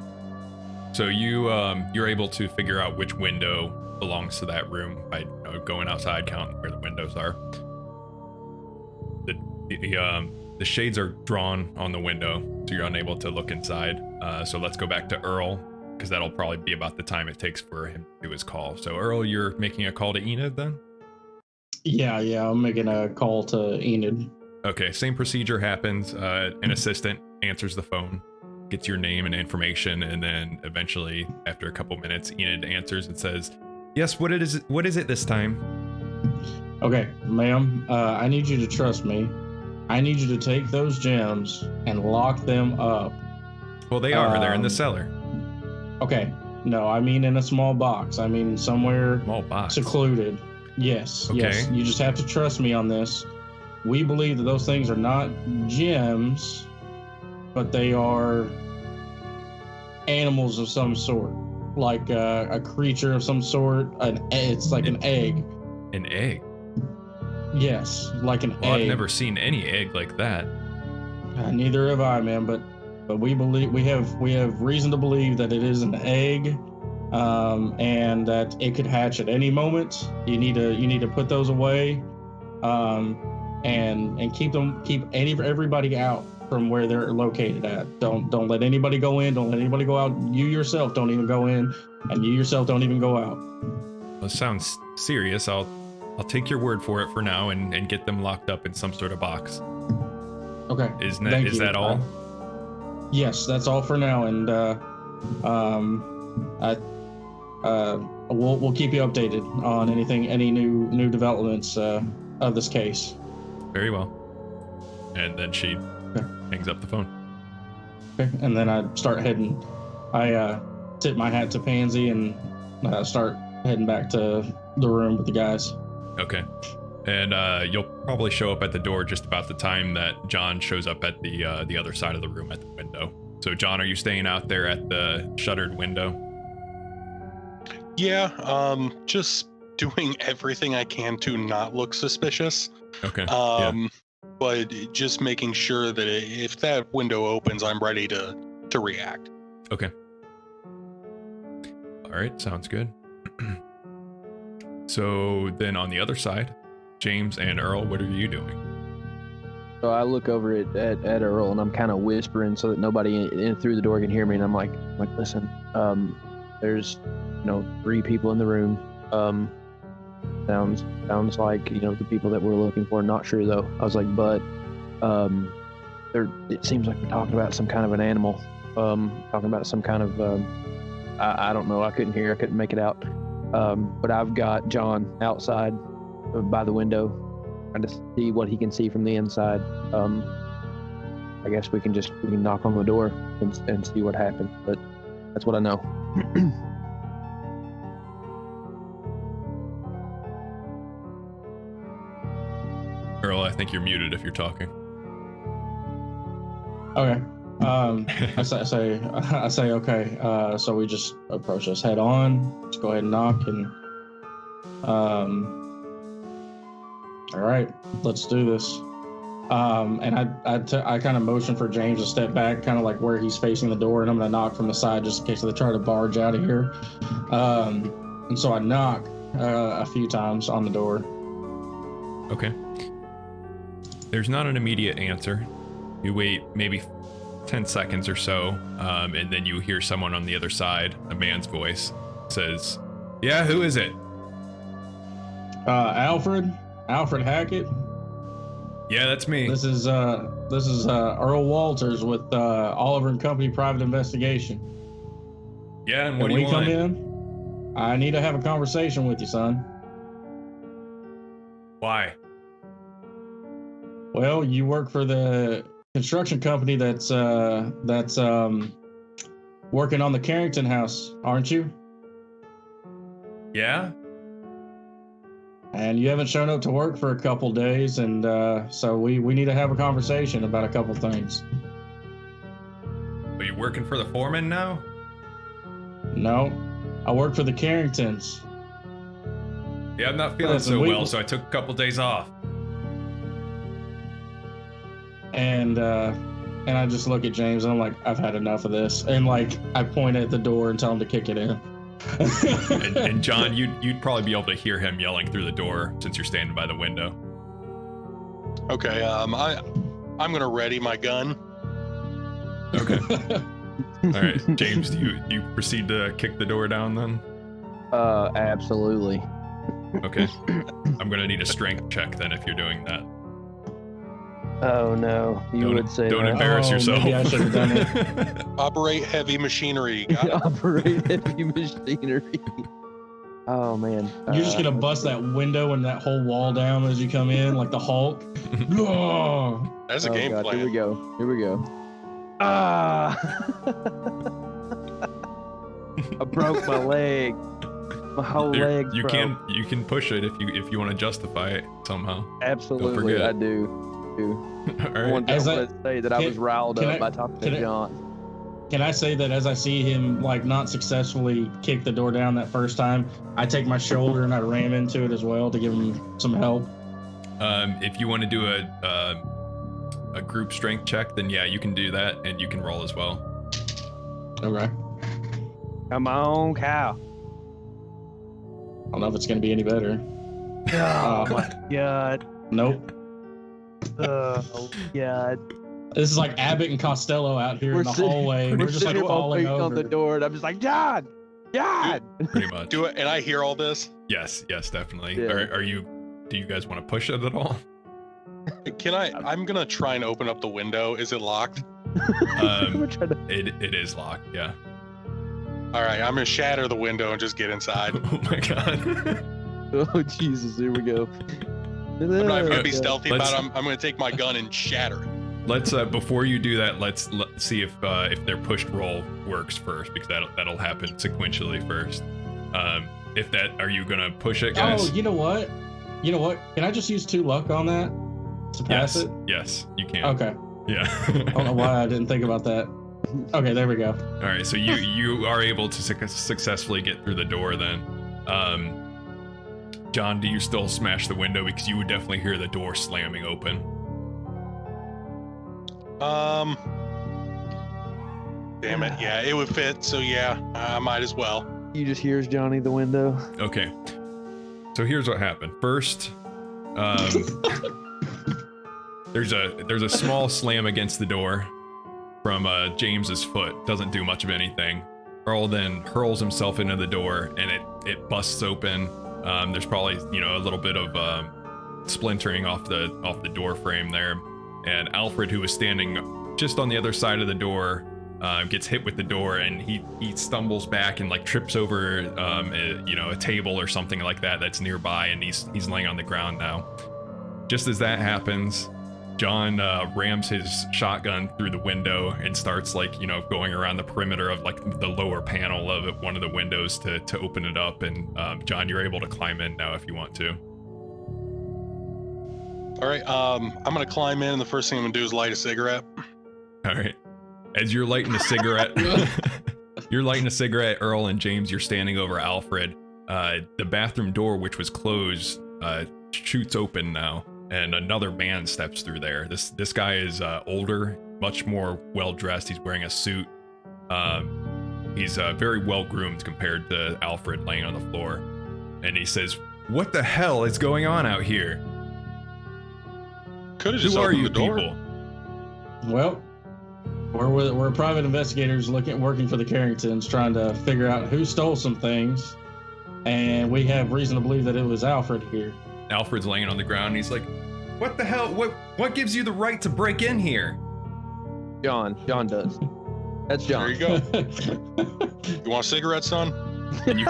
So you're able to figure out which window belongs to that room by going outside, counting where the windows are. The shades are drawn on the window, so you're unable to look inside. So let's go back to Earl, because that'll probably be about the time it takes for him to do his call. So Earl, you're making a call to Enid then? Yeah, I'm making a call to Enid. Okay, same procedure happens. An assistant answers the phone, gets your name and information, and then eventually, after a couple minutes, Enid answers and says, "Yes, what is it this time?" Okay, ma'am, I need you to trust me. I need you to take those gems and lock them up. Well, they are. They're in the cellar. Okay. No, I mean in a small box. I mean somewhere secluded. Yes. Okay. Yes. You just have to trust me on this. We believe that those things are not gems, but they are animals of some sort, like a creature of some sort. It's like an egg. An egg? Yes, like an egg. I've never seen any egg like that. Neither have I, man. But we believe we have reason to believe that it is an egg, and that it could hatch at any moment. You need to put those away, and keep everybody out from where they're located at. Don't let anybody go in. Don't let anybody go out. You yourself don't even go in, and you yourself don't even go out. Well, it sounds serious. I'll take your word for it for now and get them locked up in some sort of box. Okay. Is that all? Yes, that's all for now. And we'll keep you updated on any new developments of this case. Very well. And then she hangs up the phone. Okay. And then I start heading. I tip my hat to Pansy and start heading back to the room with the guys. Okay. And you'll probably show up at the door just about the time that John shows up at the other side of the room at the window. So, John, are you staying out there at the shuttered window? Yeah, just doing everything I can to not look suspicious. Okay. But just making sure that if that window opens, I'm ready to react. Okay. All right, sounds good. So then on the other side, James and Earl, what are you doing? So I look over at Earl and I'm kind of whispering so that nobody in through the door can hear me. And I'm like, listen, there's, 3 people in the room. Sounds like, the people that we're looking for. Not sure though. I was like, but, it seems like we're talking about some kind of an animal. Talking about some kind of, I don't know. I couldn't make it out. But I've got John outside by the window, trying to see what he can see from the inside. I guess we can knock on the door and see what happens. But that's what I know. Earl, I think you're muted if you're talking. Okay. I say okay. So we just approach us head on. Let's go ahead and knock and all right, let's do this. And I kind of motion for James to step back, kind of like where he's facing the door, and I'm gonna knock from the side just in case they try to barge out of here. And so I knock a few times on the door. Okay. There's not an immediate answer. You wait maybe 10 seconds or so, and then you hear someone on the other side, a man's voice, says, "Yeah, who is it?" Alfred Hackett. Yeah, that's me. This is Earl Walters with Oliver and Company Private Investigation. Yeah, and what do you want? Come in? I need to have a conversation with you, son. Why? Well, you work for the construction company that's working on the Carrington house, aren't you? Yeah. And you haven't shown up to work for a couple days, and so we need to have a conversation about a couple things. Are you working for the foreman now? No, I work for the Carringtons. Yeah, I'm not feeling so well, so I took a couple days off. And I just look at James and I'm like, I've had enough of this. And like, I point at the door and tell him to kick it in. and John, you'd probably be able to hear him yelling through the door since you're standing by the window. Okay, I'm gonna ready my gun. Okay. All right, James, do you proceed to kick the door down then? Absolutely. Okay. I'm gonna need a strength check then if you're doing that. Oh no, would say don't that. embarrass yourself. Maybe I should have done it. Operate heavy machinery. Got it. Operate heavy machinery. Oh man. You're just gonna bust that window and that whole wall down as you come in, like the Hulk. That's a game God, plan. Here we go. Ah! I broke my leg. My whole leg. You can push it if you want to justify it somehow. Absolutely, I do. All right. I want to say that I was riled up by talking to John. Can I say that as I see him like not successfully kick the door down that first time, I take my shoulder and I ram into it as well to give him some help? If you want to do a group strength check, then yeah, you can do that, and you can roll as well. Okay. Come on, cow. I don't know if it's gonna be any better. Oh my god. Nope. Oh god. This is like Abbott and Costello out here in the hallway. We're just like falling over on the door, and I'm just like, John. Pretty much. Do it, and I hear all this. Yes, definitely. Yeah. Do you guys want to push it at all? Can I? I'm gonna try and open up the window. Is it locked? It is locked. Yeah. All right, I'm gonna shatter the window and just get inside. Oh my god. Oh Jesus, here we go. I'm not even gonna be stealthy Let's- about it. I'm gonna take my gun and shatter it. Let's before you do that, let's see if their pushed roll works first, because that'll happen sequentially first. If that, are you gonna push it, guys? Oh, you know what? Can I just use 2 luck on that to pass it? Yes, you can. Okay. Yeah. I don't know why I didn't think about that. Okay, there we go. All right, so you are able to successfully get through the door then. John, do you still smash the window, because you would definitely hear the door slamming open? Damn it. Yeah, it would fit. So yeah, I might as well. You just hears Johnny the window. Okay. So here's what happened. First, there's a small slam against the door from James's foot. Doesn't do much of anything. Earl then hurls himself into the door, and it busts open. There's probably a little bit of splintering off the door frame there, and Alfred, who was standing just on the other side of the door, gets hit with the door, and he stumbles back and like trips over a table or something like that that's nearby, and he's laying on the ground now. Just as that happens, John rams his shotgun through the window and starts going around the perimeter of the lower panel of one of the windows to open it up. And John, you're able to climb in now if you want to. All right, I'm gonna climb in, and the first thing I'm gonna do is light a cigarette. All right. As you're lighting a cigarette, Earl and James, you're standing over Alfred. The bathroom door, which was closed, shoots open now, and another man steps through there. This guy is older, much more well dressed. He's wearing a suit. He's very well groomed compared to Alfred laying on the floor. And he says, "What the hell is going on out here? Could have just Who are opened you the door. people?" Well, we're private investigators working for the Carringtons, trying to figure out who stole some things, and we have reason to believe that it was Alfred here. Alfred's laying on the ground, and he's like, "What the hell? What gives you the right to break in here?" John does. That's John. There you go. You want a cigarette, son? And you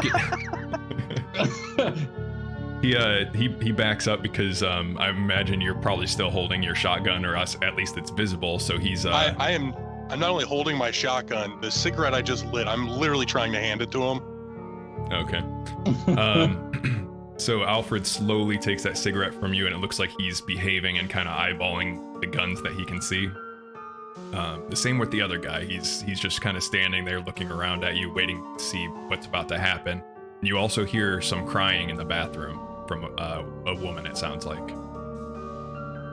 he backs up because I imagine you're probably still holding your shotgun, or at least it's visible. So he's I'm not only holding my shotgun, the cigarette I just lit, I'm literally trying to hand it to him. Okay. So Alfred slowly takes that cigarette from you, and it looks like he's behaving and kind of eyeballing the guns that he can see. The same with the other guy. He's just kind of standing there looking around at you, waiting to see what's about to happen. And you also hear some crying in the bathroom from a woman, it sounds like.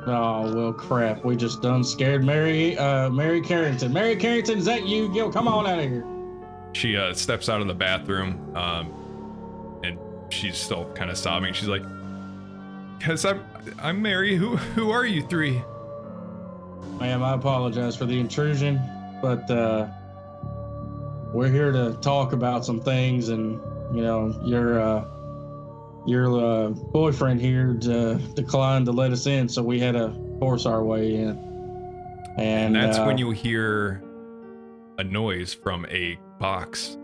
Oh, well, crap. We just done scared Mary Carrington. Mary Carrington, is that you? Yo, come on out of here. She steps out of the bathroom, and she's still kind of sobbing. She's like, "Cause I'm Mary. Who are you three?" Ma'am, I apologize for the intrusion, but we're here to talk about some things, and your boyfriend here declined to let us in, so we had to force our way in. And that's when you hear a noise from a box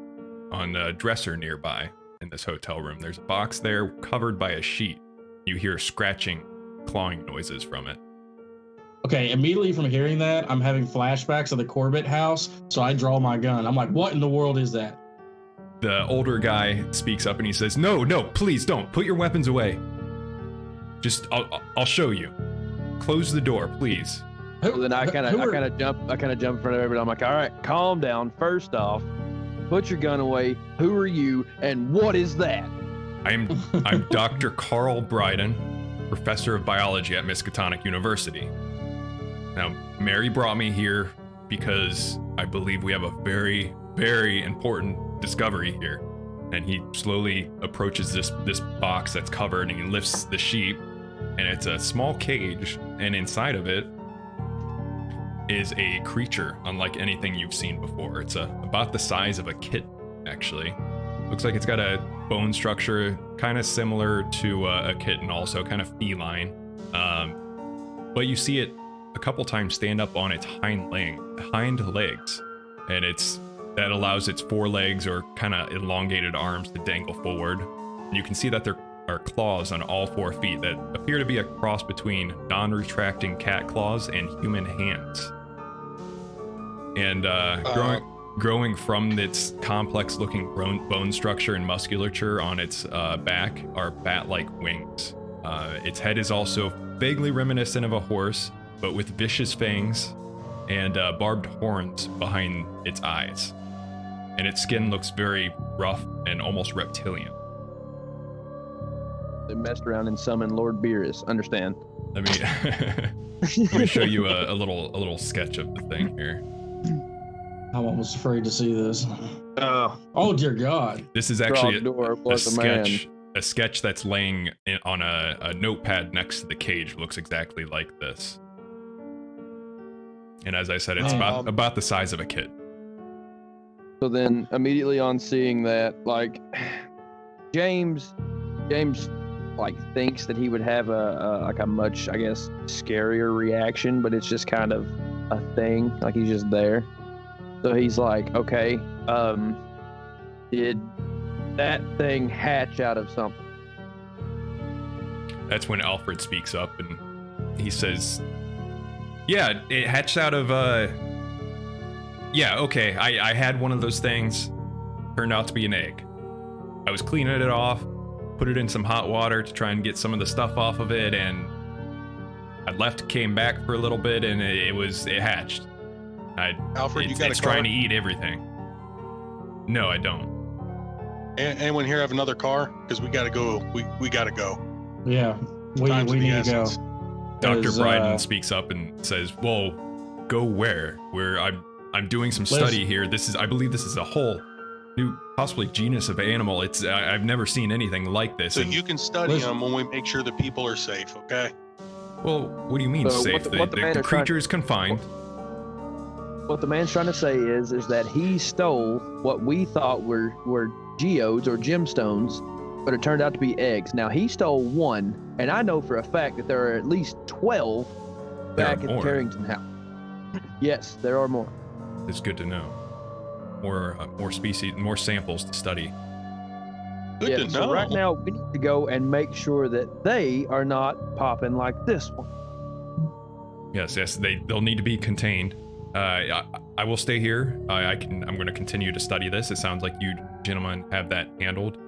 on a dresser nearby in this hotel room. There's a box there covered by a sheet. You hear scratching, clawing noises from it. Okay, immediately from hearing that, I'm having flashbacks of the Corbett house, so I draw my gun. I'm like, what in the world is that? The older guy speaks up and he says, No, please don't. Put your weapons away. Just, I'll show you. Close the door, please. So then I kind of jump in front of everybody. I'm like, all right, calm down. First off, put your gun away. Who are you, and what is that? I'm Dr. Carl Bryden, professor of biology at Miskatonic University. Now, Mary brought me here because I believe we have a very, very important discovery here. And he slowly approaches this box that's covered, and he lifts the sheet, and it's a small cage, and inside of it is a creature unlike anything you've seen before. It's about the size of a kitten, actually. Looks like it's got a bone structure kind of similar to a kitten, also kind of feline. But you see it a couple times stand up on its hind legs, and it's that allows its forelegs or kind of elongated arms to dangle forward. You can see that there are claws on all 4 feet that appear to be a cross between non-retracting cat claws and human hands. And growing from its complex-looking bone structure and musculature on its back are bat-like wings. Its head is also vaguely reminiscent of a horse, but with vicious fangs and barbed horns behind its eyes. And its skin looks very rough and almost reptilian. They messed around and summoned Lord Beerus. Understand? Let me show you a little sketch of the thing here. I'm almost afraid to see this. Oh dear God! This is actually a sketch that's laying on a notepad next to the cage. Looks exactly like this. And as I said, it's about the size of a kid. So then, immediately on seeing that, like James, like thinks that he would have a much, I guess, scarier reaction, but it's just kind of a thing. Like he's just there. So he's like, okay, did that thing hatch out of something? That's when Alfred speaks up and he says, yeah, it hatched out of, yeah, okay, I had one of those things, turned out to be an egg. I was cleaning it off, put it in some hot water to try and get some of the stuff off of it, and I left, came back for a little bit, and it hatched. Alfred, you got it's a car? trying to eat everything. No, I don't. Anyone here have another car? Because we gotta go. We gotta go. Yeah, we need to go. Dr. Bryden speaks up and says, "Well, go where? Where I'm doing some study here. I believe this is a whole new, possibly genus of animal. I've never seen anything like this." So you can study them when we make sure the people are safe. Okay. Well, what do you mean safe? The creature is confined. What the man's trying to say is that he stole what we thought were geodes or gemstones, but it turned out to be eggs. Now he stole one, and I know for a fact that there are at least 12 back at the Carrington house. Yes, there are more. It's good to know. More species, more samples to study. Good to know. So right now we need to go and make sure that they are not popping like this one. Yes, they'll need to be contained. I will stay here. I'm going to continue to study this. It sounds like you gentlemen have that handled.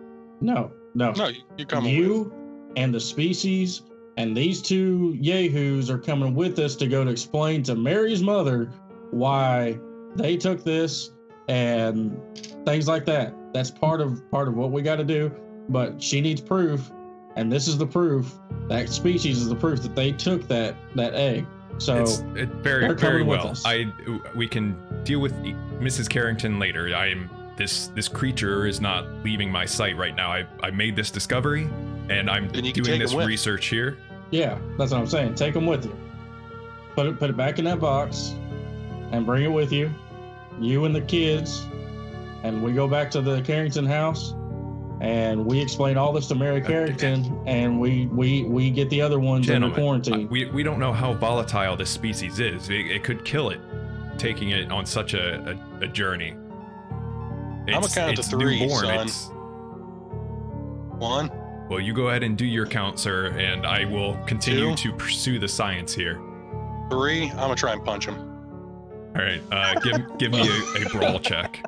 No, you're coming. You and the species and these 2 yahoos are coming with us to go to explain to Mary's mother why they took this and things like that. That's part of what we got to do. But she needs proof, and this is the proof. That species is the proof that they took that egg. So it's very well. We can deal with Mrs. Carrington later. This creature is not leaving my sight right now. I made this discovery, and I'm doing this research here. Yeah, that's what I'm saying. Take them with you. Put it back in that box, and bring it with you. You and the kids, and we go back to the Carrington house, and we explain all this to Mary Carrington, and we get the other ones under quarantine. We don't know how volatile this species is. It could kill it, taking it on such a journey. I'm gonna count to 3, son. 1. Well, you go ahead and do your count, sir, and I will continue 2. to pursue the science here. 3. I'm gonna try and punch him. All right, give me a brawl check.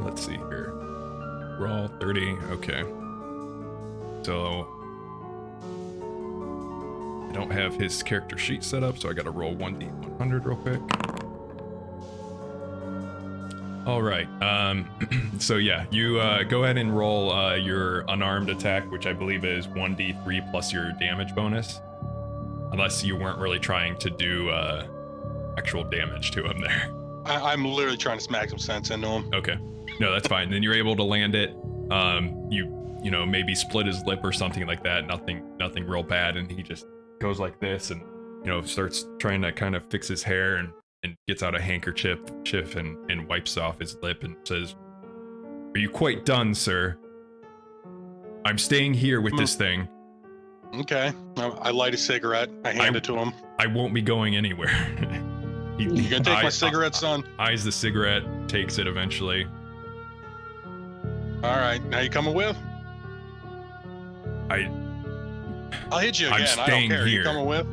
Let's see here. Brawl 30. Okay. So I don't have his character sheet set up, so I got to roll 1d100 real quick. All right. So yeah, you go ahead and roll your unarmed attack, which I believe is 1d3 plus your damage bonus, unless you weren't really trying to do actual damage to him there. I'm literally trying to smack some sense into him. Okay. No, that's fine. Then you're able to land it. You know, maybe split his lip or something like that. Nothing real bad, and he just goes like this and, you know, starts trying to kind of fix his hair and gets out a handkerchief and wipes off his lip and says, Are you quite done, sir? I'm staying here with this thing. Okay. I light a cigarette. I hand it to him. I won't be going anywhere. You gonna take my cigarette, son? Eyes the cigarette, takes it eventually. All right. Now you coming with? I'll hit you again. I don't care. Here. You coming with?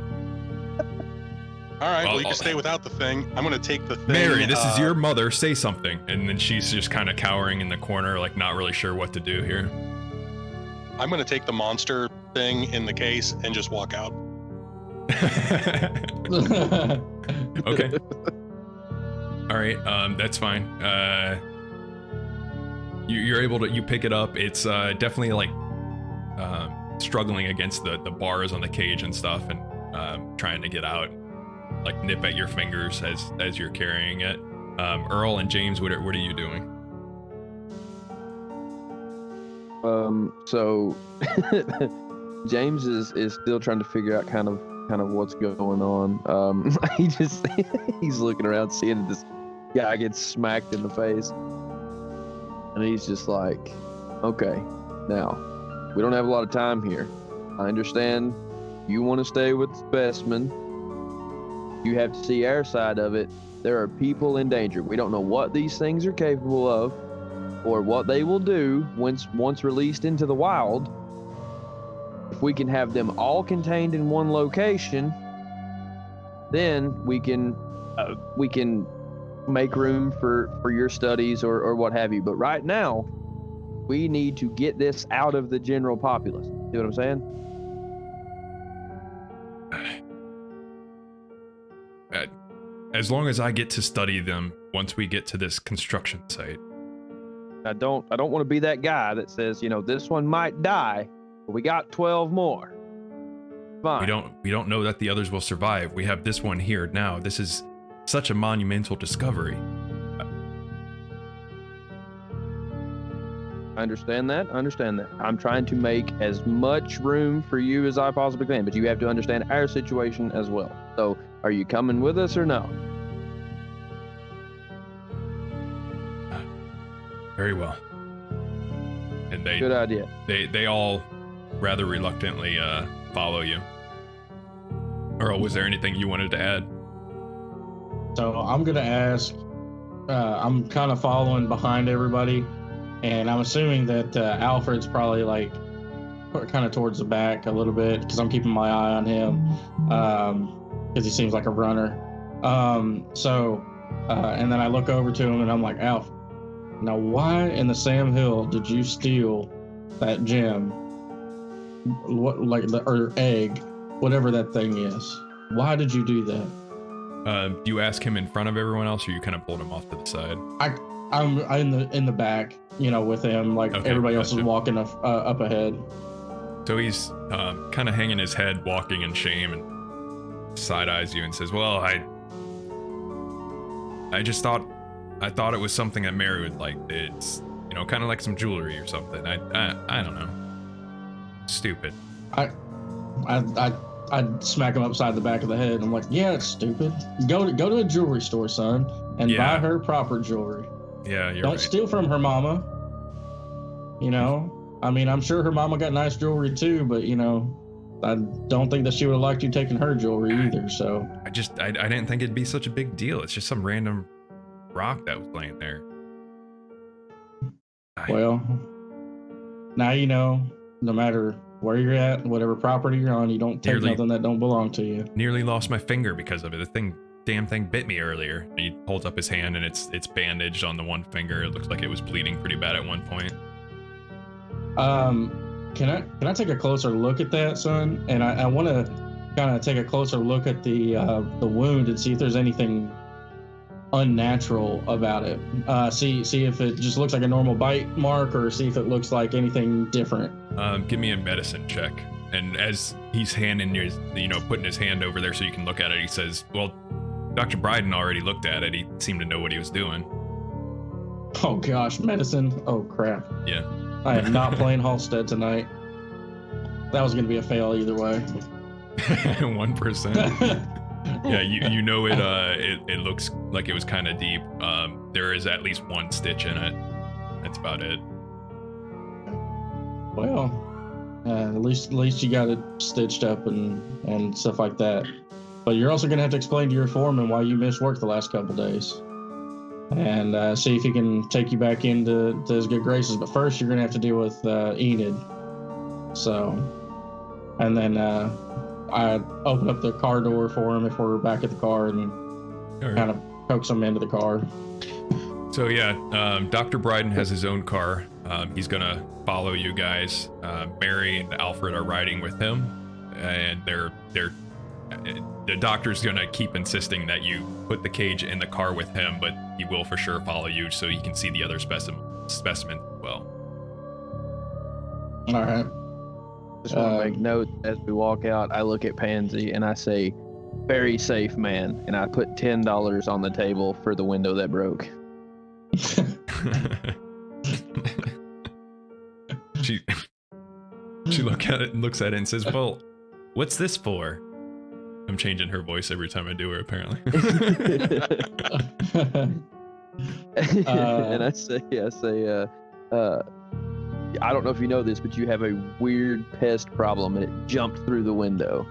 All right. Well, you can stay without the thing. I'm gonna take the thing. Mary, this is your mother. Say something. And then she's just kind of cowering in the corner, like not really sure what to do here. I'm gonna take the monster thing in the case and just walk out. Okay. All right. That's fine. You're able to pick it up. It's definitely like struggling against the bars on the cage and stuff, and trying to get out. Like nip at your fingers as you're carrying it. Earl and James, what are you doing? So James is still trying to figure out kind of what's going on. He's looking around, seeing this guy gets smacked in the face, and he's just like, okay, now we don't have a lot of time here. I understand you want to stay with the specimen. You have to see our side of it. There are people in danger. We don't know what these things are capable of or what they will do once released into the wild. If we can have them all contained in one location, then we can make room for your studies or what have you. But right now, we need to get this out of the general populace. See what I'm saying? As long as I get to study them once we get to this construction site. I don't want to be that guy that says, this one might die, but we got 12 more. Fine. We don't know that the others will survive. We have this one here now. This is such a monumental discovery. I understand that. I'm trying to make as much room for you as I possibly can, but you have to understand our situation as well. So, are you coming with us or no? Very well. And good idea. They all rather reluctantly follow you. Earl, was there anything you wanted to add? So I'm gonna ask. I'm kind of following behind everybody, and I'm assuming that Alfred's probably like kind of towards the back a little bit because I'm keeping my eye on him because he seems like a runner. And then I look over to him and I'm like, Alf, now why in the Sam Hill did you steal that gem? Or egg, whatever that thing is? Why did you do that? Do you ask him in front of everyone else, or you kind of pulled him off to the side? I'm in the back, with him. Like okay, everybody else is walking up ahead. So he's kind of hanging his head, walking in shame, and side eyes you and says, "Well, I just thought it was something that Mary would like. It's kind of like some jewelry or something. I don't know. Stupid." I'd smack him upside the back of the head. I'm like, yeah, it's stupid. Go to a jewelry store, son, and buy her proper jewelry. Yeah, you're Don't right. steal from her mama. I mean, I'm sure her mama got nice jewelry too, but I don't think that she would have liked you taking her jewelry either. So I didn't think it'd be such a big deal. It's just some random rock that was laying there. Well, now no matter where you're at, whatever property you're on, you don't take nothing that don't belong to you. Nearly lost my finger because of it. The damn thing bit me earlier. And he holds up his hand and it's bandaged on the one finger. It looks like it was bleeding pretty bad at one point. Can I take a closer look at that, son? And I want to kind of take a closer look at the wound and see if there's anything unnatural about it. See if it just looks like a normal bite mark, or see if it looks like anything different. Give me a medicine check. And as he's putting his hand over there so you can look at it, he says, "Well, Dr. Bryden already looked at it. He seemed to know what he was doing." Oh gosh, medicine. Oh crap. Yeah. I am not playing Halstead tonight. That was going to be a fail either way. 1%. Yeah, it looks like it was kind of deep. There is at least one stitch in it, That's about it. Well, at least you got it stitched up and stuff like that. But you're also going to have to explain to your foreman why you missed work the last couple days, and see if he can take you back into his good graces. But first, you're going to have to deal with Enid. So, and then I open up the car door for him if we're back at the car, and kind of coax him into the car. So yeah, Dr. Bryden has his own car. He's gonna follow you guys. Mary and Alfred are riding with him, and the doctor's gonna keep insisting that you put the cage in the car with him, but he will for sure follow you so you can see the other specimen as well. All right. Just want to make note as we walk out. I look at Pansy and I say, "Very safe, man," and I put $10 on the table for the window that broke. She looks at it and says, "Well, what's this for?" I'm changing her voice every time I do her, apparently. And I say, I don't know if you know this, but you have a weird pest problem, and it jumped through the window.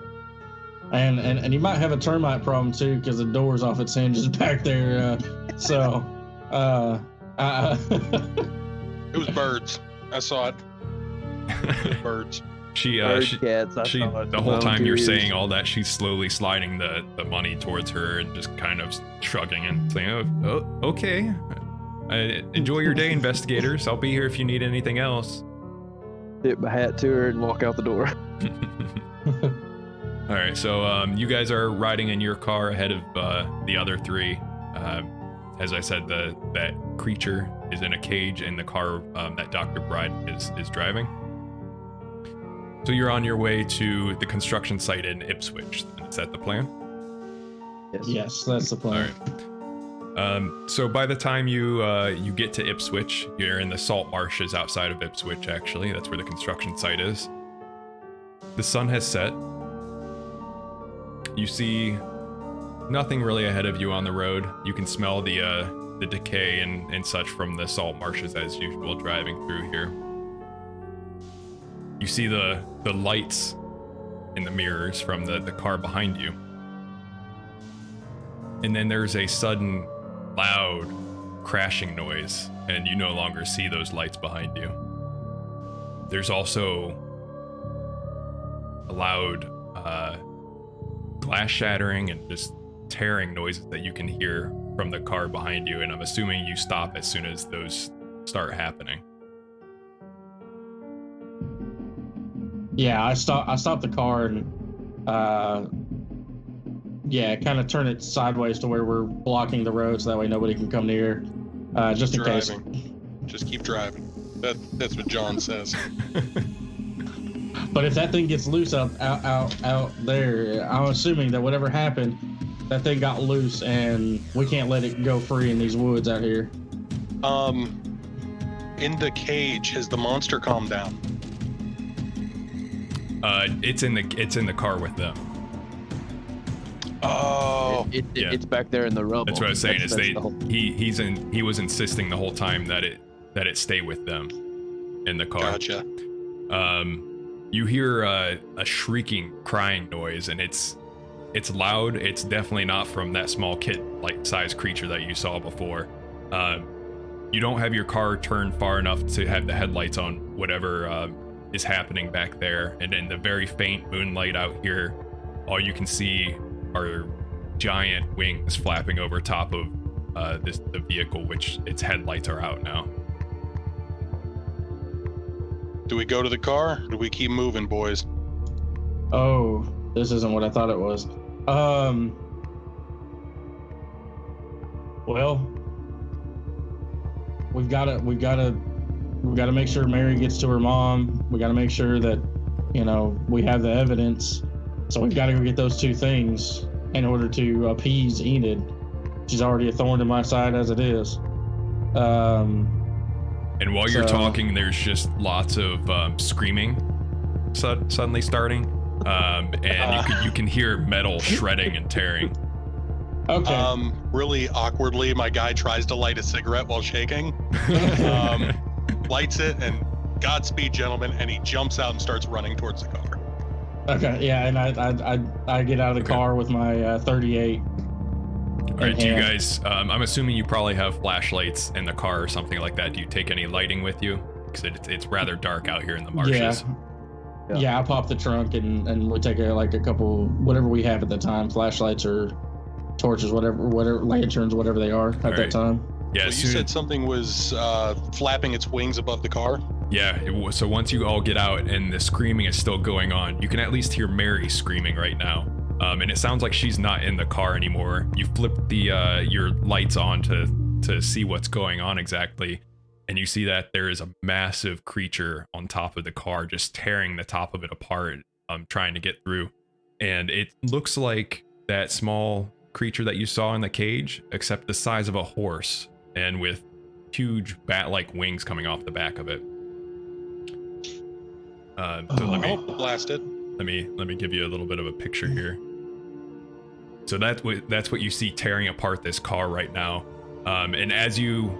And you might have a termite problem too, because the door's off its hinges back there. It was birds. I saw it. Birds. The whole time you're saying all that, she's slowly sliding the money towards her and just kind of shrugging and saying, "Oh, okay. Enjoy your day, investigators. I'll be here if you need anything else." Tip my hat to her and walk out the door. All right, so you guys are riding in your car ahead of the other three. As I said, that creature is in a cage in the car that Dr. Bryden is driving. So you're on your way to the construction site in Ipswich. Is that the plan? Yes, that's the plan. All right. So by the time you get to Ipswich, you're in the salt marshes outside of Ipswich, actually. That's where the construction site is. The sun has set. You see nothing really ahead of you on the road. You can smell the decay and such from the salt marshes as usual driving through here. You see the lights in the mirrors from the car behind you. And then there's a sudden loud crashing noise, and you no longer see those lights behind you. There's also a loud glass shattering and just tearing noises that you can hear from the car behind you, and I'm assuming you stop as soon as those start happening. Yeah, I stopped the car and kind of turn it sideways to where we're blocking the road so that way nobody can come near, just in case. Just keep driving. That's what John says. But if that thing gets loose out there, I'm assuming that whatever happened, that thing got loose and we can't let it go free in these woods out here. In the cage, has the monster calmed down? It's in the car with them. Oh, it's back there in the rubble. That's what I was saying. He was insisting the whole time that it stay with them in the car. Gotcha. You hear a shrieking, crying noise, and it's loud. It's definitely not from that small kit-like sized creature that you saw before. You don't have your car turned far enough to have the headlights on whatever is happening back there, and in the very faint moonlight out here, all you can see are giant wings flapping over top of the vehicle, which its headlights are out now. Do we go to the car? Or do we keep moving, boys? Oh, this isn't what I thought it was. Well, we've got to make sure Mary gets to her mom. We got to make sure that, we have the evidence. So we've got to go get those two things in order to appease Enid. She's already a thorn in my side as it is. And while you're talking, there's just lots of screaming suddenly starting. And you can hear metal shredding and tearing. Okay. Really awkwardly, my guy tries to light a cigarette while shaking. lights it, and Godspeed, gentlemen, and he jumps out and starts running towards the car. Okay, yeah, and I get out of the car with my 38. All right, do you guys, I'm assuming you probably have flashlights in the car or something like that. Do you take any lighting with you? Because it's rather dark out here in the marshes. Yeah, I pop the trunk and we take a couple, whatever we have at the time, flashlights or torches, whatever lanterns, whatever they are at that time. Yeah, well, you said something was flapping its wings above the car? Yeah, so once you all get out and the screaming is still going on, you can at least hear Mary screaming right now. And it sounds like she's not in the car anymore. You flip your lights on to see what's going on exactly, and you see that there is a massive creature on top of the car, just tearing the top of it apart, trying to get through. And it looks like that small creature that you saw in the cage, except the size of a horse, and with huge bat-like wings coming off the back of it. Blast it. Let me give you a little bit of a picture here. So that's what you see tearing apart this car right now. And as you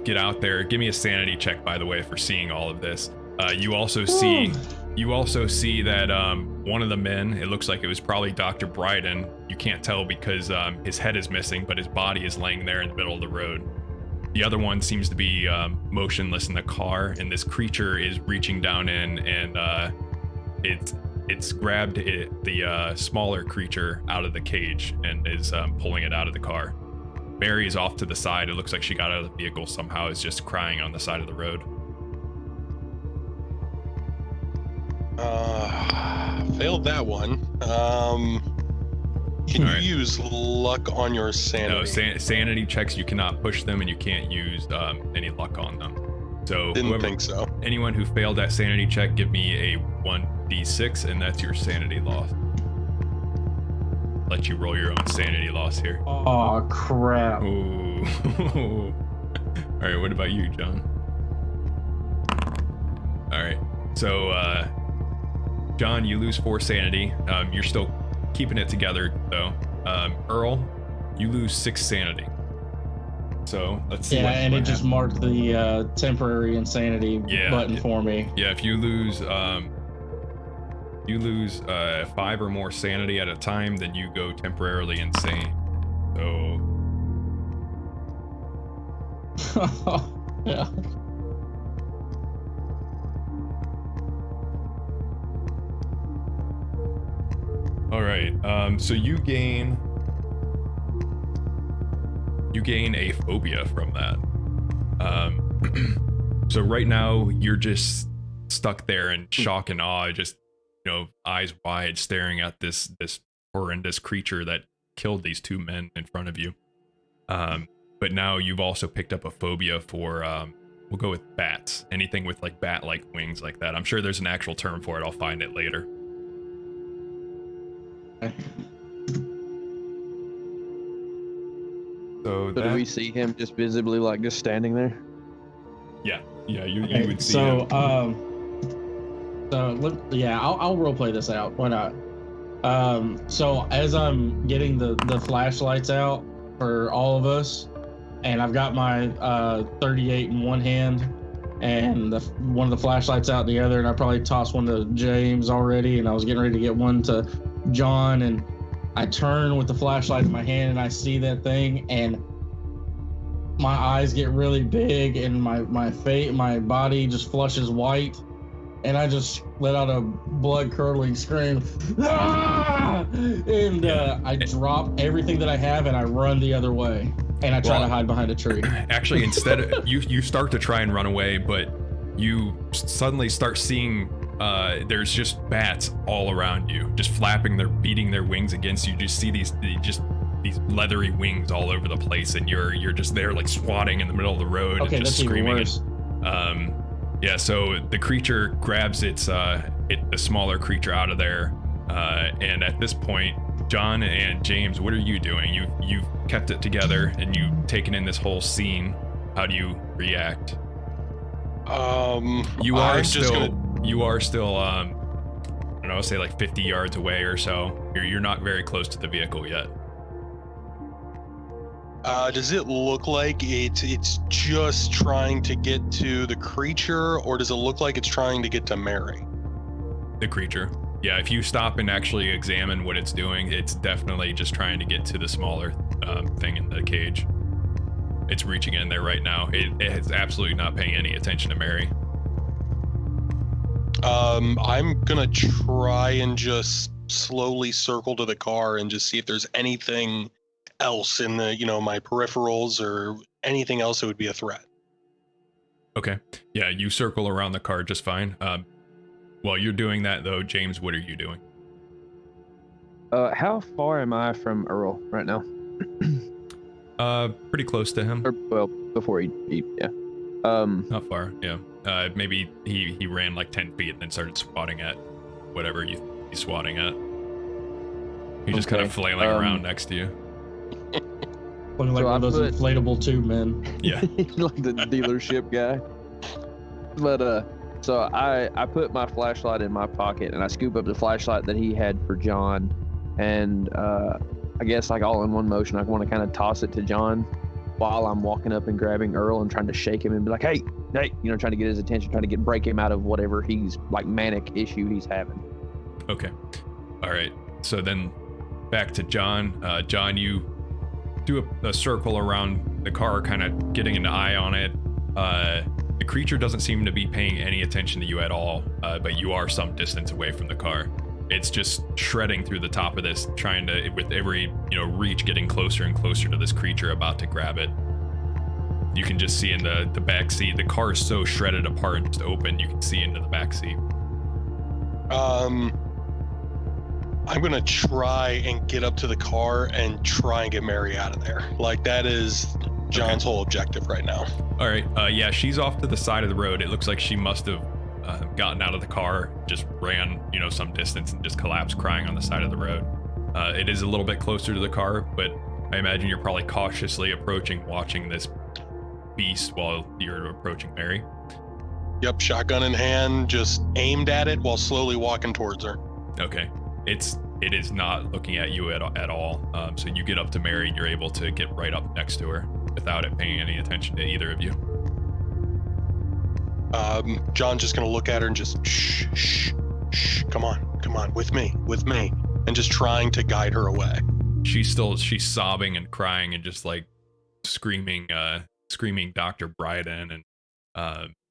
get out there, give me a sanity check, by the way, for seeing all of this. You also see that one of the men, it looks like it was probably Dr. Bryden. You can't tell because his head is missing, but his body is laying there in the middle of the road. The other one seems to be motionless in the car, and this creature is reaching down in, and it's grabbed the smaller creature out of the cage and is pulling it out of the car. Mary is off to the side. It looks like she got out of the vehicle somehow, is just crying on the side of the road. Failed that one. Can you use luck on your sanity? No, sanity checks, you cannot push them, and you can't use any luck on them. So Didn't think so. Anyone who failed that sanity check, give me a 1d6, and that's your sanity loss. Let you roll your own sanity loss here. Oh, crap. Ooh. All right, what about you, John? All right, so John, you lose 4 sanity. You're still keeping it together, though. Earl, you lose 6 sanity. So let's see. Yeah, and it just marked the temporary insanity button for me. Yeah, if you lose 5 or more sanity at a time, then you go temporarily insane. So. Yeah. All right. So you gain a phobia from that. So right now you're just stuck there in shock and awe, just eyes wide, staring at this horrendous creature that killed these 2 men in front of you. But now you've also picked up a phobia for we'll go with bats. Anything with like bat-like wings like that. I'm sure there's an actual term for it. I'll find it later. So do we see him just visibly like just standing there? Yeah, you would see him. I'll roleplay this out. Why not? So as I'm getting the flashlights out for all of us, and I've got my 38 in one hand and one of the flashlights out in the other, and I probably tossed one to James already, and I was getting ready to get one to John, and I turn with the flashlight in my hand and I see that thing, and my eyes get really big and my body just flushes white, and I just let out a blood-curdling scream. Ah! And I drop everything that I have and I run the other way, and I try to hide behind a tree. Actually, instead of you start to try and run away, but you suddenly start seeing there's just bats all around you, just flapping, beating their wings against you. Just see these leathery wings all over the place, and you're just there like swatting in the middle of the road and just screaming. Even worse. Yeah, so the creature grabs the smaller creature out of there, and at this point, John and James, what are you doing? You've kept it together and you've taken in this whole scene. How do you react? You are still I don't know, say like 50 yards away or so. You're not very close to the vehicle yet. Does it look like it's just trying to get to the creature, or does it look like it's trying to get to Mary? The creature. Yeah, if you stop and actually examine what it's doing, it's definitely just trying to get to the smaller thing in the cage. It's reaching in there right now. It is absolutely not paying any attention to Mary. I'm gonna try and just slowly circle to the car and just see if there's anything else in the, my peripherals or anything else that would be a threat. Okay. Yeah, you circle around the car just fine. While you're doing that, though, James, what are you doing? How far am I from Earl right now? Pretty close to him. Or, well, before he yeah. Not far, yeah. Maybe he ran like 10 feet and then started swatting at whatever he's swatting at. He's just kind of flailing around next to you. Looking like one of those inflatable tube men. Yeah. Like the dealership guy. But, so I put my flashlight in my pocket and I scoop up the flashlight that he had for John. And I guess like all in one motion, I want to kind of toss it to John while I'm walking up and grabbing Earl and trying to shake him and be like, hey, trying to get his attention, trying to break him out of whatever he's like manic issue he's having. Okay. All right. So then back to John. John, you do a circle around the car, kind of getting an eye on it. The creature doesn't seem to be paying any attention to you at all, but you are some distance away from the car. It's just shredding through the top of this, trying to, with every, reach, getting closer and closer to this creature about to grab it. You can just see in the back seat, the car is so shredded apart and just open, you can see into the back seat. I'm gonna try and get up to the car and try and get Mary out of there. Like, that is John's whole objective right now. All right, yeah, she's off to the side of the road. It looks like she must have gotten out of the car, just ran, some distance and just collapsed crying on the side of the road. It is a little bit closer to the car, but I imagine you're probably cautiously approaching, watching this beast while you're approaching Mary. Yep, shotgun in hand, just aimed at it while slowly walking towards her. Okay. It is not looking at you at all. So you get up to Mary and you're able to get right up next to her without it paying any attention to either of you. John's just gonna look at her and just shh, come on, with me, and just trying to guide her away. She's sobbing and crying and just like screaming Dr. Bryden and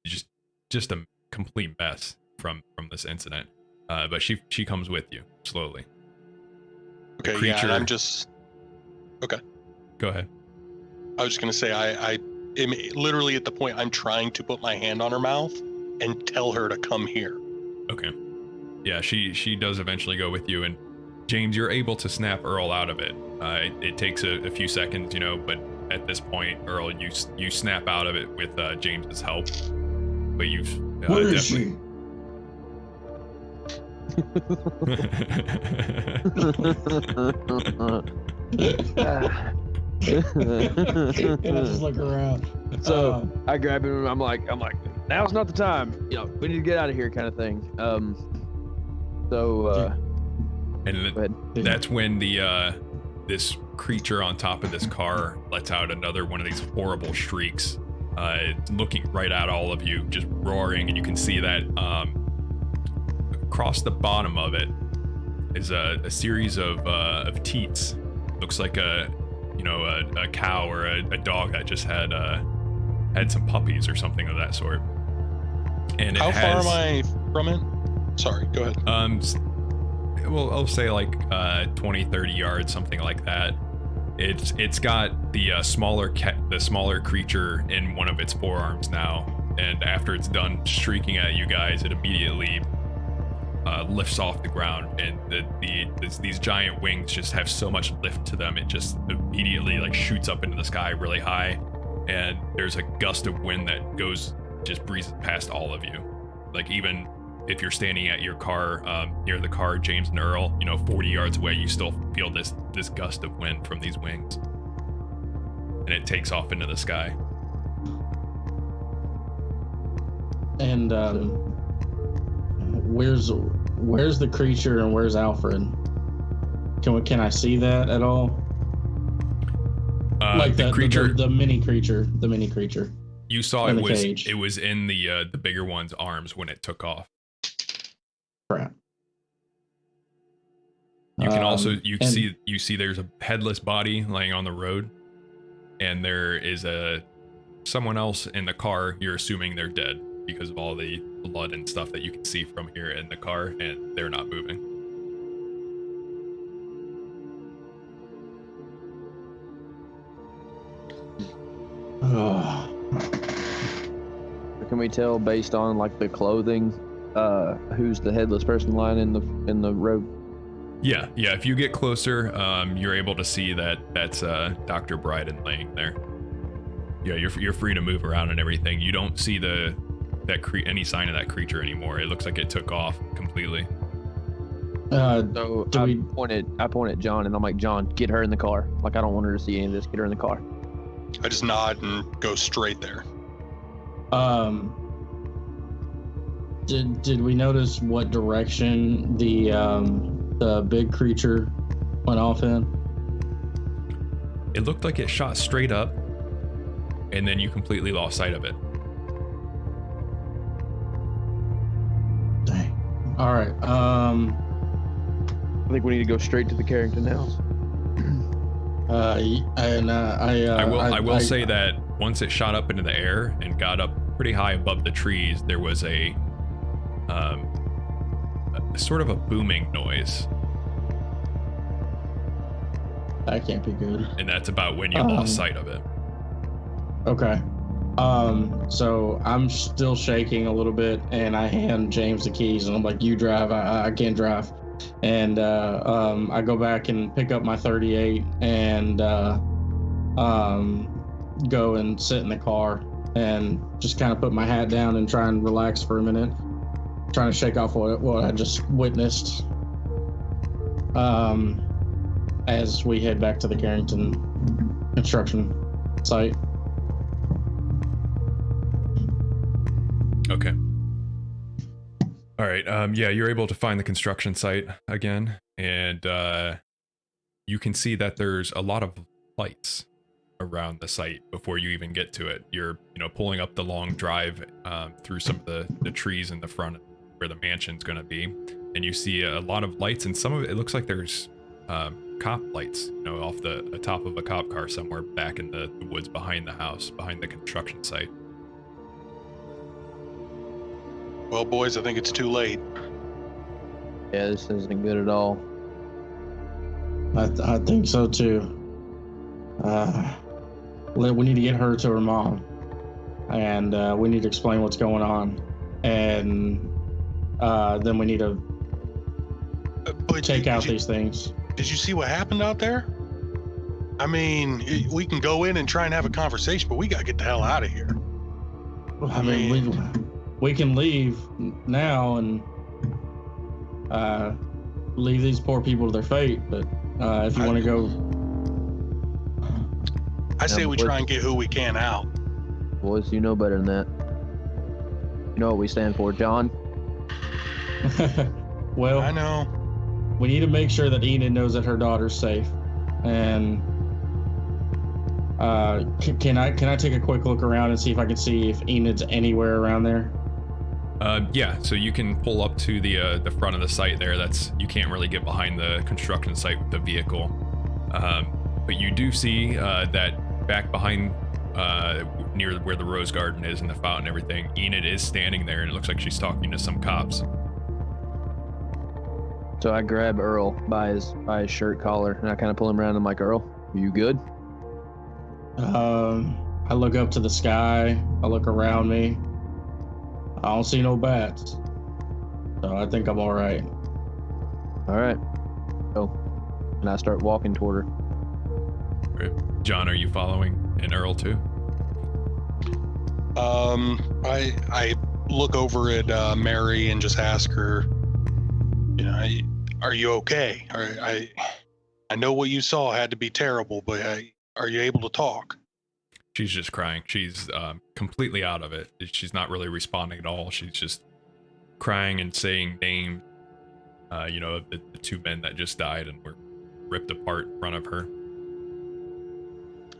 just a complete mess from this incident. But she comes with you slowly. Okay, creature, yeah, and I'm just okay. Go ahead. I was just gonna say I am literally at the point I'm trying to put my hand on her mouth and tell her to come here. Okay. Yeah, she does eventually go with you, and James, you're able to snap Earl out of it. It takes a few seconds, but at this point, Earl, you snap out of it with James's help. But you've where is she? Just look around. So I grab him and I'm like, now's not the time. We need to get out of here, kind of thing. And that's when this creature on top of this car lets out another one of these horrible shrieks, looking right at all of you, just roaring, and you can see that across the bottom of it is a series of teats. Looks like a cow or a dog that just had some puppies or something of that sort. And how far am I from it? Sorry, go ahead. Well, I'll say like 20-30 yards, something like that. It's got the smaller creature in one of its forearms now, and after it's done shrieking at you guys, it immediately lifts off the ground, and these giant wings just have so much lift to them, it just immediately like shoots up into the sky really high, and there's a gust of wind that just breezes past all of you. Like, even if you're standing at your car, near the car, James and Earl, 40 yards away, you still feel this gust of wind from these wings, and it takes off into the sky. And where's the creature and where's Alfred? Can I see that at all? Like the creature, the mini creature, the mini creature. you saw in it the was cage. it was in the bigger one's arms when it took off. Crap. You can also and- you see there's a headless body laying on the road, and there is someone else in the car. You're assuming they're dead because of all the blood and stuff that you can see from here in the car, and they're not moving. Can we tell based on like the clothing, who's the headless person lying in the road? Yeah. If you get closer, you're able to see that that's Dr. Bryden laying there. Yeah, you're free to move around and everything. You don't see any sign of that creature anymore. It looks like it took off completely. So I point at John and I'm like, John, get her in the car. Like I don't want her to see any of this. Get her in the car. I just nod and go straight there. Did we notice what direction the big creature went off in? It looked like it shot straight up, and then you completely lost sight of it. Dang. All right. I think we need to go straight to the Carrington house. I will say that once it shot up into the air and got up pretty high above the trees, there was a sort of a booming noise. That can't be good. And that's about when you lost sight of it. Okay. So I'm still shaking a little bit, and I hand James the keys, and I'm like, "You drive. I can't drive." And I go back and pick up my 38 and go and sit in the car and just kind of put my hat down and try and relax for a minute, trying to shake off what I just witnessed. As we head back to the Carrington construction site. Okay. All right. Yeah, you're able to find the construction site again, and you can see that there's a lot of lights around the site before you even get to it. You're, pulling up the long drive through some of the trees in the front where the mansion's going to be, and you see a lot of lights, and some of it looks like there's cop lights, off the top of a cop car somewhere back in the woods behind the house, behind the construction site. Well, boys, I think it's too late. Yeah, this isn't good at all. I think so too. We need to get her to her mom, and we need to explain what's going on, and then we need to take out these things. Did you see what happened out there? I mean, we can go in and try and have a conversation, but we gotta get the hell out of here. I mean, we can leave now and leave these poor people to their fate, but if you want to go... I say we try and get who we can out. Boys, you know better than that. You know what we stand for, John? Well, I know. We need to make sure that Enid knows that her daughter's safe. And can I take a quick look around and see if I can see if Enid's anywhere around there? Yeah, so you can pull up to the front of the site there. You can't really get behind the construction site with the vehicle. But you do see that back behind near where the rose garden is and the fountain and everything, Enid is standing there, and it looks like she's talking to some cops. So I grab Earl by his shirt collar and I kind of pull him around. I'm like, Earl, are you good? I look up to the sky. I look around me. I don't see no bats. So I think I'm all right. All right. Oh, and I start walking toward her. Right. John, are you following? And Earl too? I look over at Mary and just ask her, are you okay? I know what you saw had to be terrible, but are you able to talk? She's just crying. She's completely out of it. She's not really responding at all. She's just crying and saying names, of the two men that just died and were ripped apart in front of her.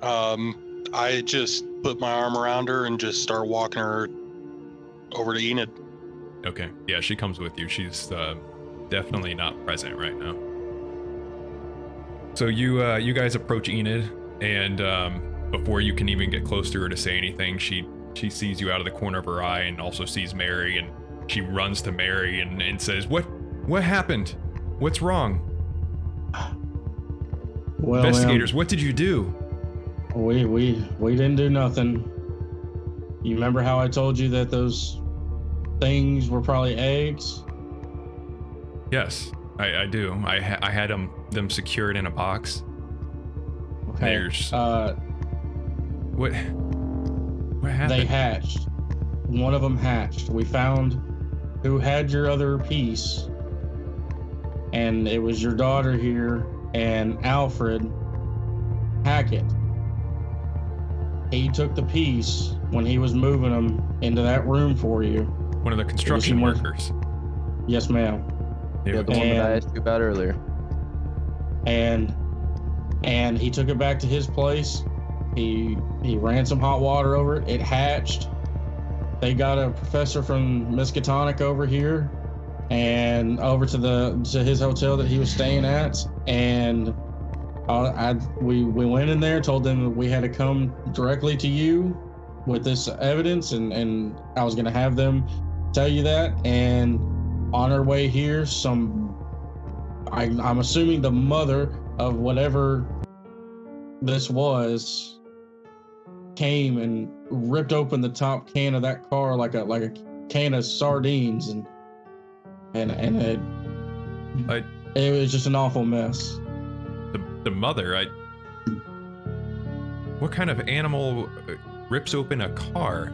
I just put my arm around her and just start walking her over to Enid. Okay. Yeah, she comes with you. She's definitely not present right now. So you guys approach Enid, and before you can even get close to her to say anything, she sees you out of the corner of her eye and also sees Mary, and she runs to Mary and says, What happened? What's wrong? Well, Investigators, what did you do? We didn't do nothing. You remember how I told you that those things were probably eggs? Yes, I do. I had them secured in a box. Okay. There's what happened? They hatched. One of them hatched. We found who had your other piece, and it was your daughter here and Alfred Hackett. He took the piece when he was moving them into that room for you. One of the construction workers. Yes, ma'am. Yeah, the one that I asked you about earlier. And he took it back to his place. He ran some hot water over it. It hatched. They got a professor from Miskatonic over here and over to his hotel that he was staying at. And we went in there, told them that we had to come directly to you with this evidence, and I was going to have them tell you that. And on our way here, I'm assuming the mother of whatever this was came and ripped open the top can of that car like a can of sardines, and it was just an awful mess. The mother, what kind of animal rips open a car?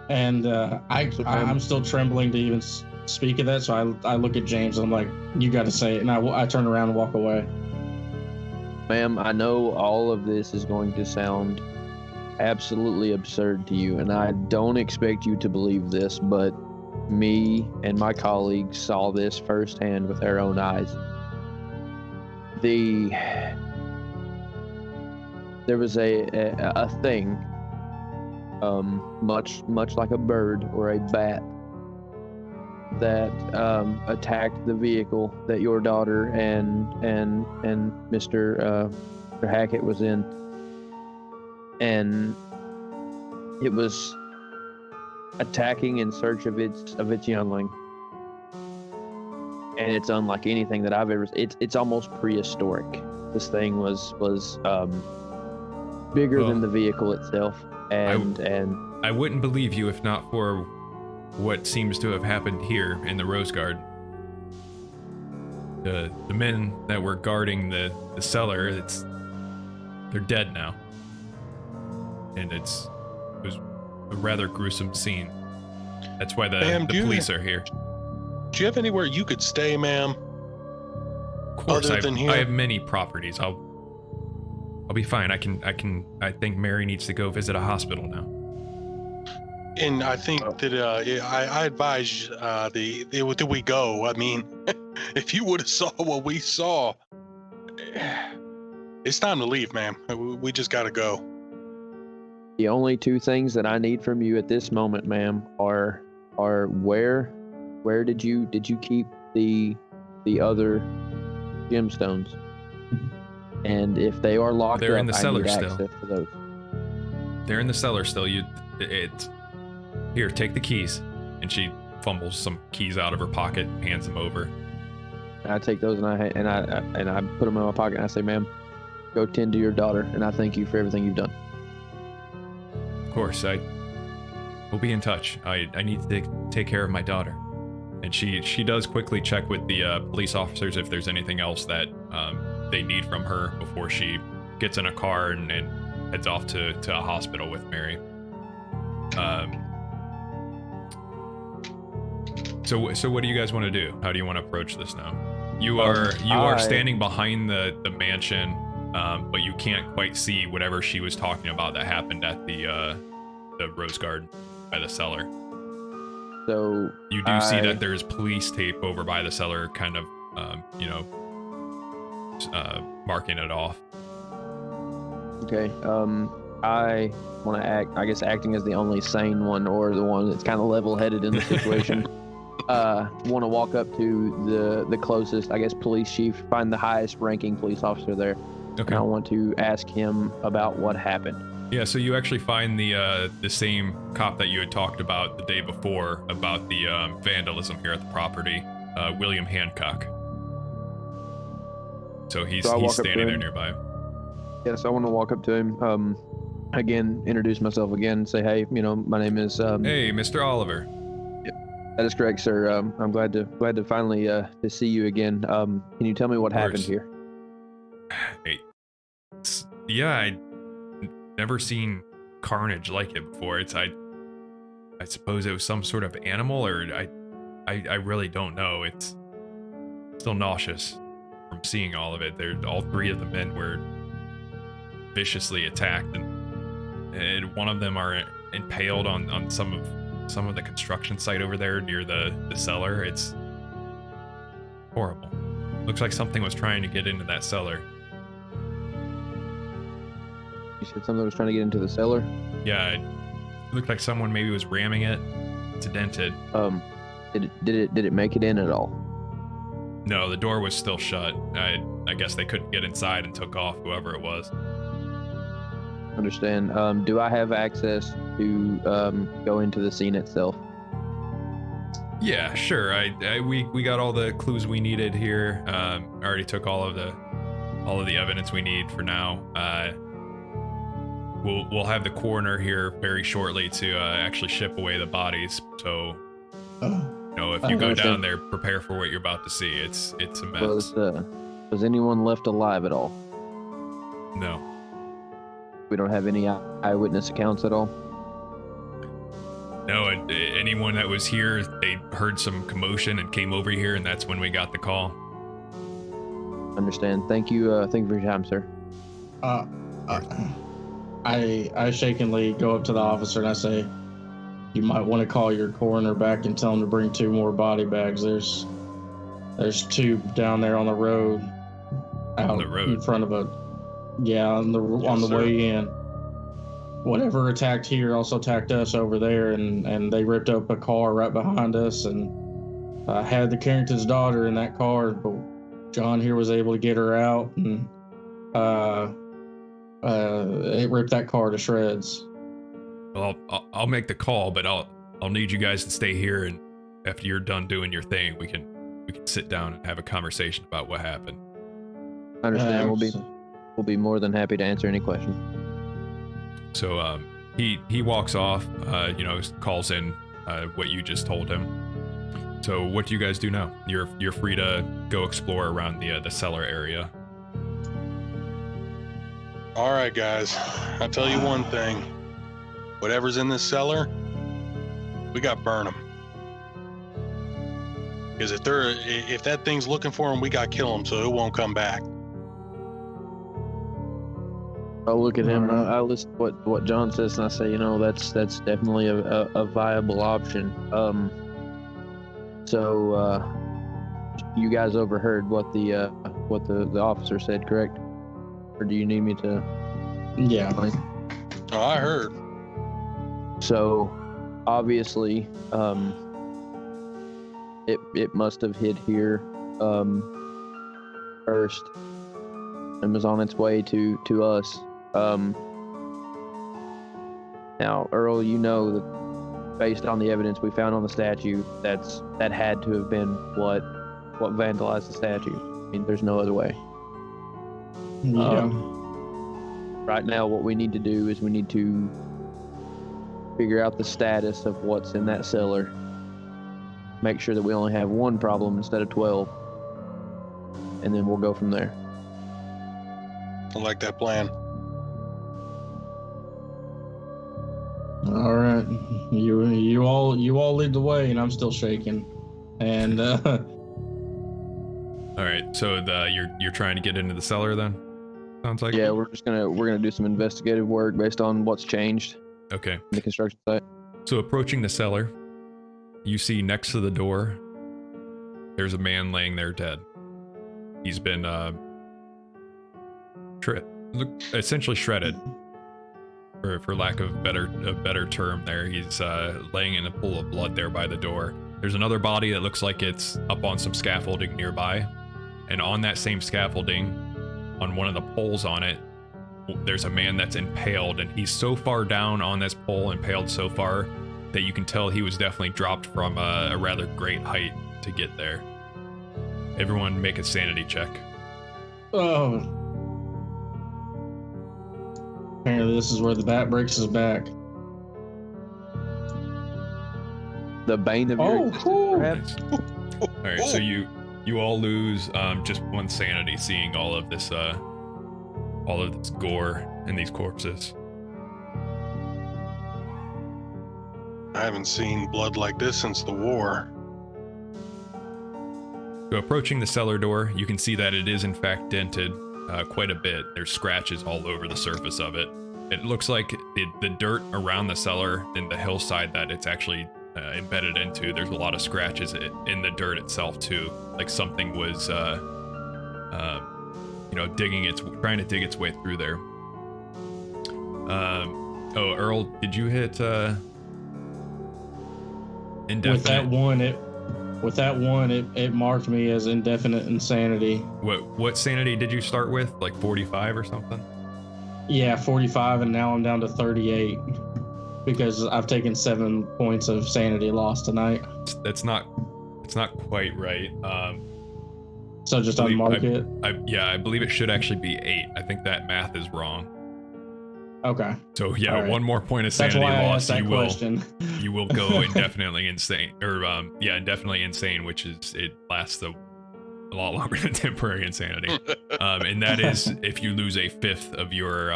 And I'm still trembling to even speak of that, so I look at James and I'm like, you got to say it, and I turn around and walk away. Ma'am, I know all of this is going to sound absolutely absurd to you, and I don't expect you to believe this, but me and my colleagues saw this firsthand with our own eyes. There was a thing, much like a bird or a bat, that attacked the vehicle that your daughter and Mr. Hackett was in, and it was attacking in search of its youngling. And it's unlike anything that I've ever. It's almost prehistoric. This thing was bigger than the vehicle itself, and I wouldn't believe you if not for what seems to have happened here in the Rose Garden. The men that were guarding the cellar, they're dead now, and it was a rather gruesome scene. That's why the police are here. Do you have anywhere you could stay, ma'am? Of course, other than here? I have many properties. I'll be fine. I think Mary needs to go visit a hospital now. And I think that I advise that we go. I mean, if you would have saw what we saw, it's time to leave, ma'am. We just got to go. The only two things that I need from you at this moment, ma'am, are where did you keep the other gemstones? And if they are locked they're up, in the I cellar need still. access to those. They're in the cellar still. Here, take the keys. And she fumbles some keys out of her pocket, hands them over. I take those and I put them in my pocket and I say, ma'am, go tend to your daughter, and I thank you for everything you've done. Of course, we'll be in touch. I need to take care of my daughter. And she does quickly check with the police officers if there's anything else that they need from her before she gets in a car and heads off to a hospital with Mary. So what do you guys want to do? How do you want to approach this now? You are standing behind the mansion, but you can't quite see whatever she was talking about that happened at the Rose Garden by the cellar. So you do see that there's police tape over by the cellar, kind of, marking it off. Okay. I want to act. I guess acting as the only sane one, or the one that's kind of level-headed in the situation. Want to walk up to the closest, I guess, police chief, find the highest-ranking police officer there, Okay. and I want to ask him about what happened. Yeah, so you actually find the same cop that you had talked about the day before about the vandalism here at the property, William Hancock. So he's So I walk up to standing there him. nearby. Yes, I want to walk up to him. Again, introduce myself again, say, hey, my name is. Hey, Mr. Oliver. That is correct, sir. I'm glad to finally to see you again. Can you tell me what happened here? Hey, yeah, I never seen carnage like it before. I suppose it was some sort of animal, or I really don't know. It's still nauseous from seeing all of it. All three of the men were viciously attacked, and one of them are impaled on some of the construction site over there near the cellar. It's horrible. Looks like something was trying to get into that cellar. You said something was trying to get into the cellar. Yeah, it looked like someone maybe was ramming it. It's dented. Did it make it in at all? No, the door was still shut. I guess they couldn't get inside and took off whoever it was. Understand. Do I have access to go into the scene itself? Yeah, sure. We got all the clues we needed here. I already took all of the evidence we need for now. We'll have the coroner here very shortly to actually ship away the bodies. So, if you go down there, prepare for what you're about to see. It's a mess. Was anyone left alive at all? No. We don't have any eyewitness accounts at all? No, anyone that was here, they heard some commotion and came over here, and that's when we got the call. Understand. Thank you for your time, sir. I shakenly go up to the officer and I say, you might want to call your coroner back and tell him to bring 2 more body bags. There's 2 down there on the road. Out On the road? in front of on the way in. Whatever attacked here also attacked us over there, and they ripped up a car right behind us, and had the Carrington's daughter in that car, but John here was able to get her out, and it ripped that car to shreds. Well, I'll make the call, but I'll need you guys to stay here, and after you're done doing your thing, we can sit down and have a conversation about what happened. Understand. We'll be more than happy to answer any questions. So he walks off, calls in what you just told him. So what do you guys do now? You're free to go explore around the cellar area. All right, guys. I'll tell you one thing. Whatever's in this cellar, we got to burn them. Because if that thing's looking for them, we got to kill them so it won't come back. I look at him. I listen to what John says, and I say, that's definitely a viable option. So you guys overheard what the officer said, correct? Or do you need me to? Yeah. Oh, I heard. So obviously, it must have hit here first and was on its way to us. Now, Earl, that based on the evidence we found on the statue, that had to have been what vandalized the statue. I mean, there's no other way. Yeah. Right now, what we need to do is we need to figure out the status of what's in that cellar. Make sure that we only have 1 problem instead of 12, and then we'll go from there. I like that plan. All right, you all lead the way, and I'm still shaking. And All right, so you're trying to get into the cellar then? Sounds like. Yeah, we're gonna do some investigative work based on what's changed Okay. in the construction site. So approaching the cellar, you see next to the door, there's a man laying there dead. He's been look essentially shredded. For lack of a better term there. He's laying in a pool of blood there by the door. There's another body that looks like it's up on some scaffolding nearby. And on that same scaffolding, on one of the poles on it, there's a man that's impaled, and he's so far down on this pole, impaled so far, that you can tell he was definitely dropped from a rather great height to get there. Everyone make a sanity check. Oh. Apparently this is where the bat breaks his back. The bane of your existence, perhaps? All right, so you all lose just one sanity seeing all of this gore and these corpses. I haven't seen blood like this since the war. So approaching the cellar door, you can see that it is in fact dented quite a bit. There's scratches all over the surface of it. It looks like the dirt around the cellar and the hillside that it's actually embedded into, there's a lot of scratches in the dirt itself too. Like something was, trying to dig its way through there. Oh, Earl, did you hit indefinite? With that one, it marked me as indefinite insanity. What sanity did you start with? Like 45 or something? Yeah, 45, and now I'm down to 38 because I've taken 7 points of sanity loss tonight. It's not quite right. So just unmark it. I believe it should actually be 8. I think that math is wrong. Okay. So yeah, right. 1 more point of sanity loss. You will go indefinitely insane, or indefinitely insane, which is it lasts a lot longer than temporary insanity. And that is if you lose a fifth of your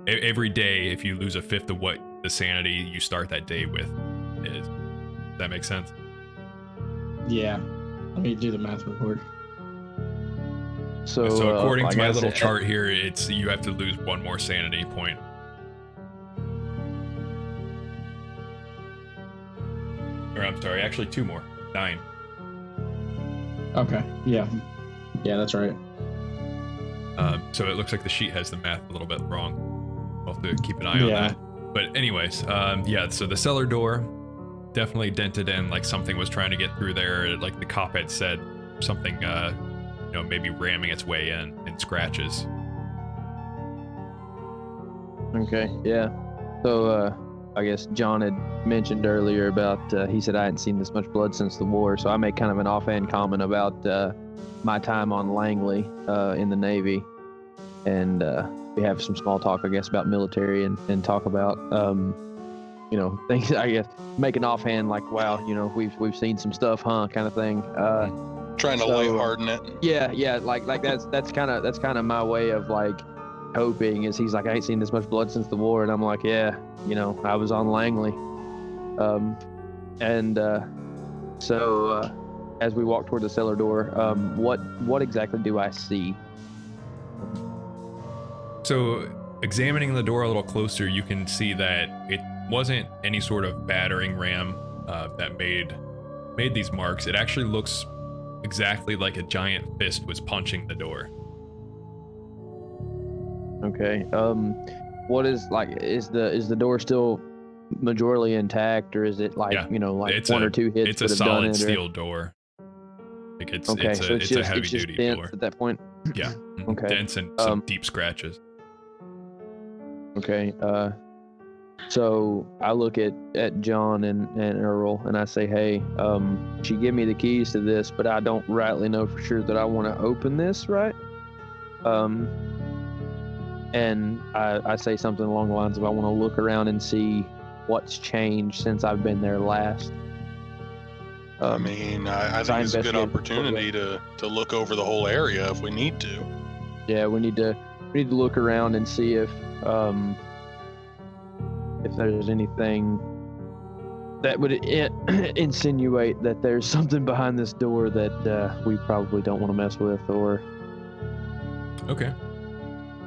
every day. If you lose a fifth of what the sanity you start that day with is. Does that make sense? Yeah. Let me do the math real quick. So according to my little chart here, it's you have to lose 1 more sanity point. Or I'm sorry, actually 2 more. 9. Okay. Yeah, that's right. So it looks like the sheet has the math a little bit wrong. We'll have to keep an eye on that. But anyways, so the cellar door definitely dented in, like something was trying to get through there. Like the cop had said, something, maybe ramming its way in scratches. Okay, yeah. So, I guess John had mentioned earlier about, he said I hadn't seen this much blood since the war, so I made kind of an offhand comment about my time on Langley in the Navy. And we have some small talk, I guess, about military and talk about, things, I guess, make an offhand like, wow, we've seen some stuff, huh, kind of thing. Trying to lighten it. Yeah, like that's kind of my way of like hoping is he's like, I ain't seen this much blood since the war, and I'm like, yeah, I was on Langley, so as we walk toward the cellar door, what exactly do I see? So examining the door a little closer, you can see that it wasn't any sort of battering ram that made these marks. It actually looks exactly like a giant fist was punching the door. Okay. What is the door still majorly intact, or is it like it's 1 or 2 hits? It's a solid steel door. Like it's a heavy duty door at that point. Yeah. Okay. Dents and some deep scratches. Okay. So I look at John and Earl, and I say, hey, she gave me the keys to this, but I don't rightly know for sure that I want to open this, right? And I say something along the lines of I want to look around and see what's changed since I've been there last. I think it's a good opportunity to look over the whole area if we need to. Yeah, we need to look around and see if there's anything that would insinuate that there's something behind this door that we probably don't want to mess with, or... Okay.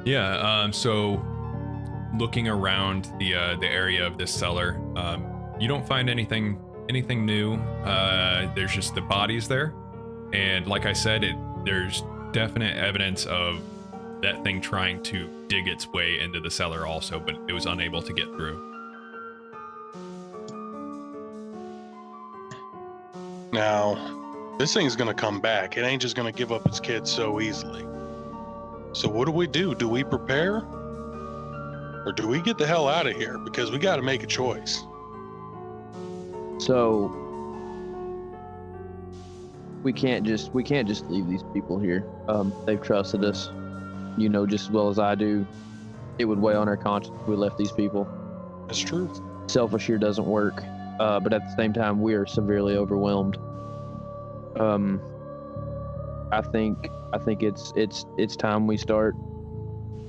Yeah, so looking around the area of this cellar, you don't find anything new. There's just the bodies there. And like I said, there's definite evidence of that thing trying to dig its way into the cellar also, but it was unable to get through. Now, this thing's gonna come back. It ain't just gonna give up its kids so easily. So what do? Do we prepare? Or do we get the hell out of here? Because we gotta make a choice. So we can't just leave these people here. They've trusted us, you know, just as well as I do. It would weigh on our conscience if we left these people. That's true. Selfish here doesn't work, but at the same time, we are severely overwhelmed. I think it's time we start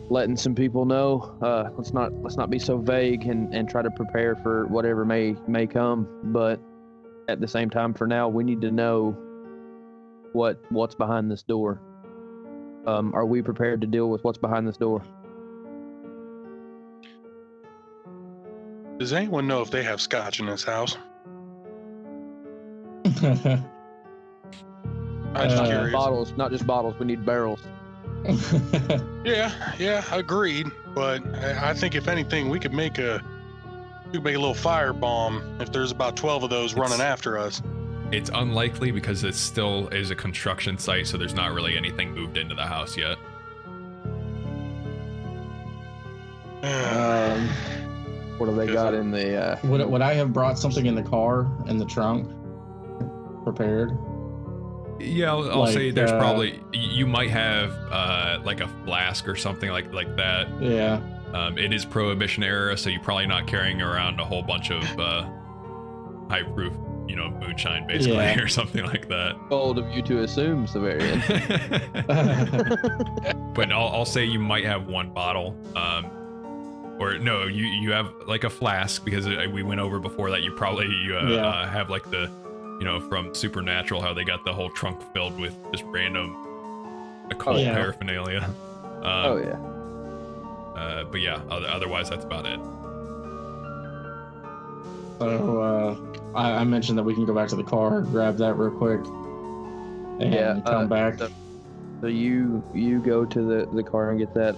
letting some people know. Let's not be so vague and try to prepare for whatever may come. But at the same time, for now, we need to know what's behind this door. Are we prepared to deal with what's behind this door? Does anyone know if they have scotch in this house? I'm just curious. Bottles, not just bottles. We need barrels. Yeah, agreed. But I think if anything, we could make a little fire bomb if there's about 12 of those running after us. It's unlikely because it still is a construction site, so there's not really anything moved into the house yet. What have they got in the? Would I have brought something in the car in the trunk prepared? Yeah, I'll say there's probably you might have like a flask or something like that. Yeah. It is Prohibition era, so you're probably not carrying around a whole bunch of high proof, moonshine basically, or something like that. Bold of you to assume, Severian. But I'll say you might have one bottle. Or no, you have like a flask because we went over before that. You probably have like the, from Supernatural, how they got the whole trunk filled with just random occult paraphernalia. But yeah, otherwise that's about it. So I mentioned that we can go back to the car, grab that real quick, and come back. So you go to the car and get that.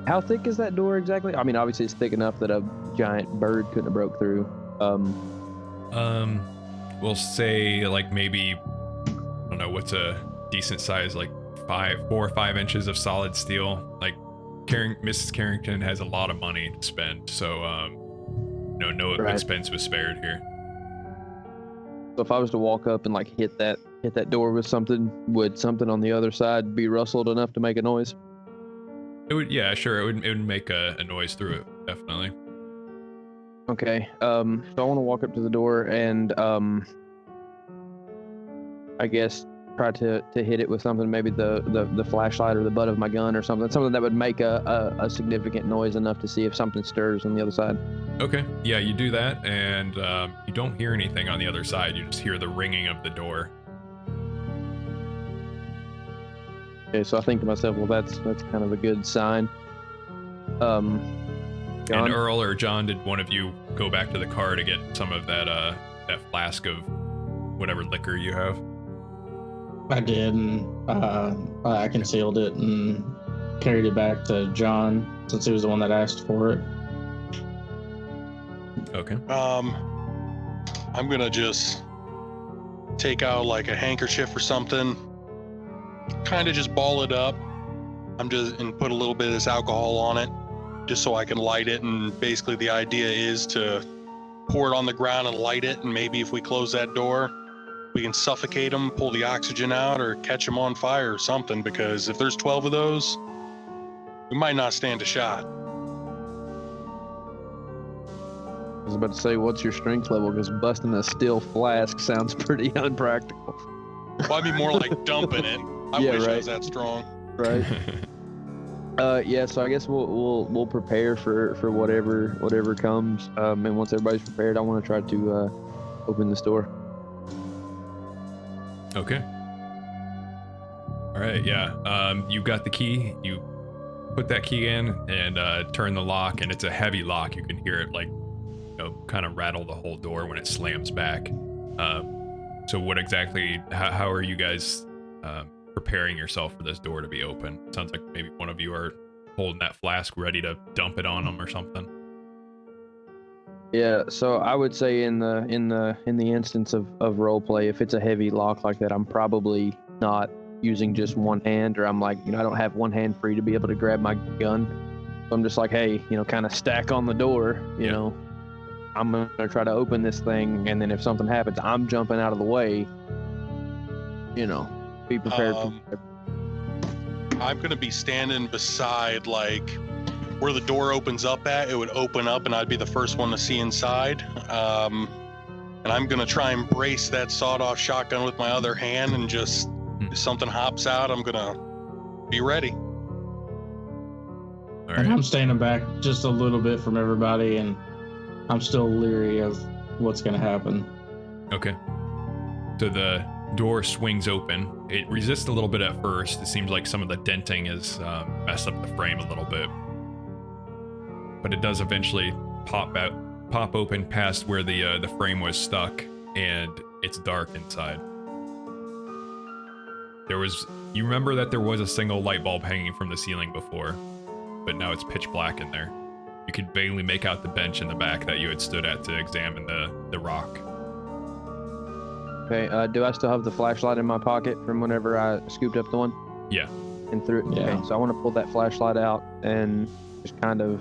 How thick is that door exactly? I mean, obviously it's thick enough that a giant bird couldn't have broke through. We'll say like maybe, I don't know, what's a decent size, like 4 or 5 inches of solid steel. Like Mrs. Carrington has a lot of money to spend, so no expense was spared here. So if I was to walk up and like hit that door with something, would something on the other side be rustled enough to make a noise? It would, yeah, sure. It would make a noise through it, definitely. Okay. So I want to walk up to the door and I guess try to hit it with something, maybe the flashlight or the butt of my gun or something that would make a significant noise enough to see if something stirs on the other side. Okay. Yeah, you do that, and you don't hear anything on the other side. You just hear the ringing of the door. Okay, so I think to myself, well, that's kind of a good sign. And Earl or John, did one of you go back to the car to get some of that flask of whatever liquor you have? I did, and I concealed it and carried it back to John since he was the one that asked for it. Okay. I'm gonna just take out like a handkerchief or something. Kind of just ball it up. And put a little bit of this alcohol on it, just so I can light it. And basically the idea is to pour it on the ground and light it. And maybe if we close that door, we can suffocate them, pull the oxygen out, or catch them on fire or something. Because if there's 12 of those, we might not stand a shot. I was about to say, what's your strength level? Because busting a steel flask sounds pretty unpractical. Well, I'd be more like dumping it. I wish I was that strong. Right. Yeah. So I guess we'll prepare for whatever comes. And once everybody's prepared, I want to try to open this door. Okay. All right. Yeah. You got the key. You put that key in and turn the lock, and it's a heavy lock. You can hear it kind of rattle the whole door when it slams back. So what exactly? How are you guys preparing yourself for this door to be open? Sounds like maybe one of you are holding that flask ready to dump it on them or something. Yeah, so I would say in the instance of role play, if it's a heavy lock like that, I'm probably not using just one hand, or I'm like, I don't have one hand free to be able to grab my gun. So I'm just like, hey, kind of stack on the door, you know. I'm gonna try to open this thing, and then if something happens, I'm jumping out of the way. Be prepared. I'm gonna be standing beside, like, where the door opens up at. It would open up, and I'd be the first one to see inside. And I'm gonna try and brace that sawed-off shotgun with my other hand, and just if something hops out, I'm gonna be ready. All right. And I'm standing back just a little bit from everybody, and I'm still leery of what's going to happen. Okay. So the door swings open. It resists a little bit at first. It seems like some of the denting has messed up the frame a little bit. But it does eventually pop open past where the frame was stuck, and it's dark inside. You remember that there was a single light bulb hanging from the ceiling before, but now it's pitch black in there. You could vaguely make out the bench in the back that you had stood at to examine the rock. Okay, do I still have the flashlight in my pocket from whenever I scooped up the one? Yeah. And threw it? Yeah. Okay, so I want to pull that flashlight out and just kind of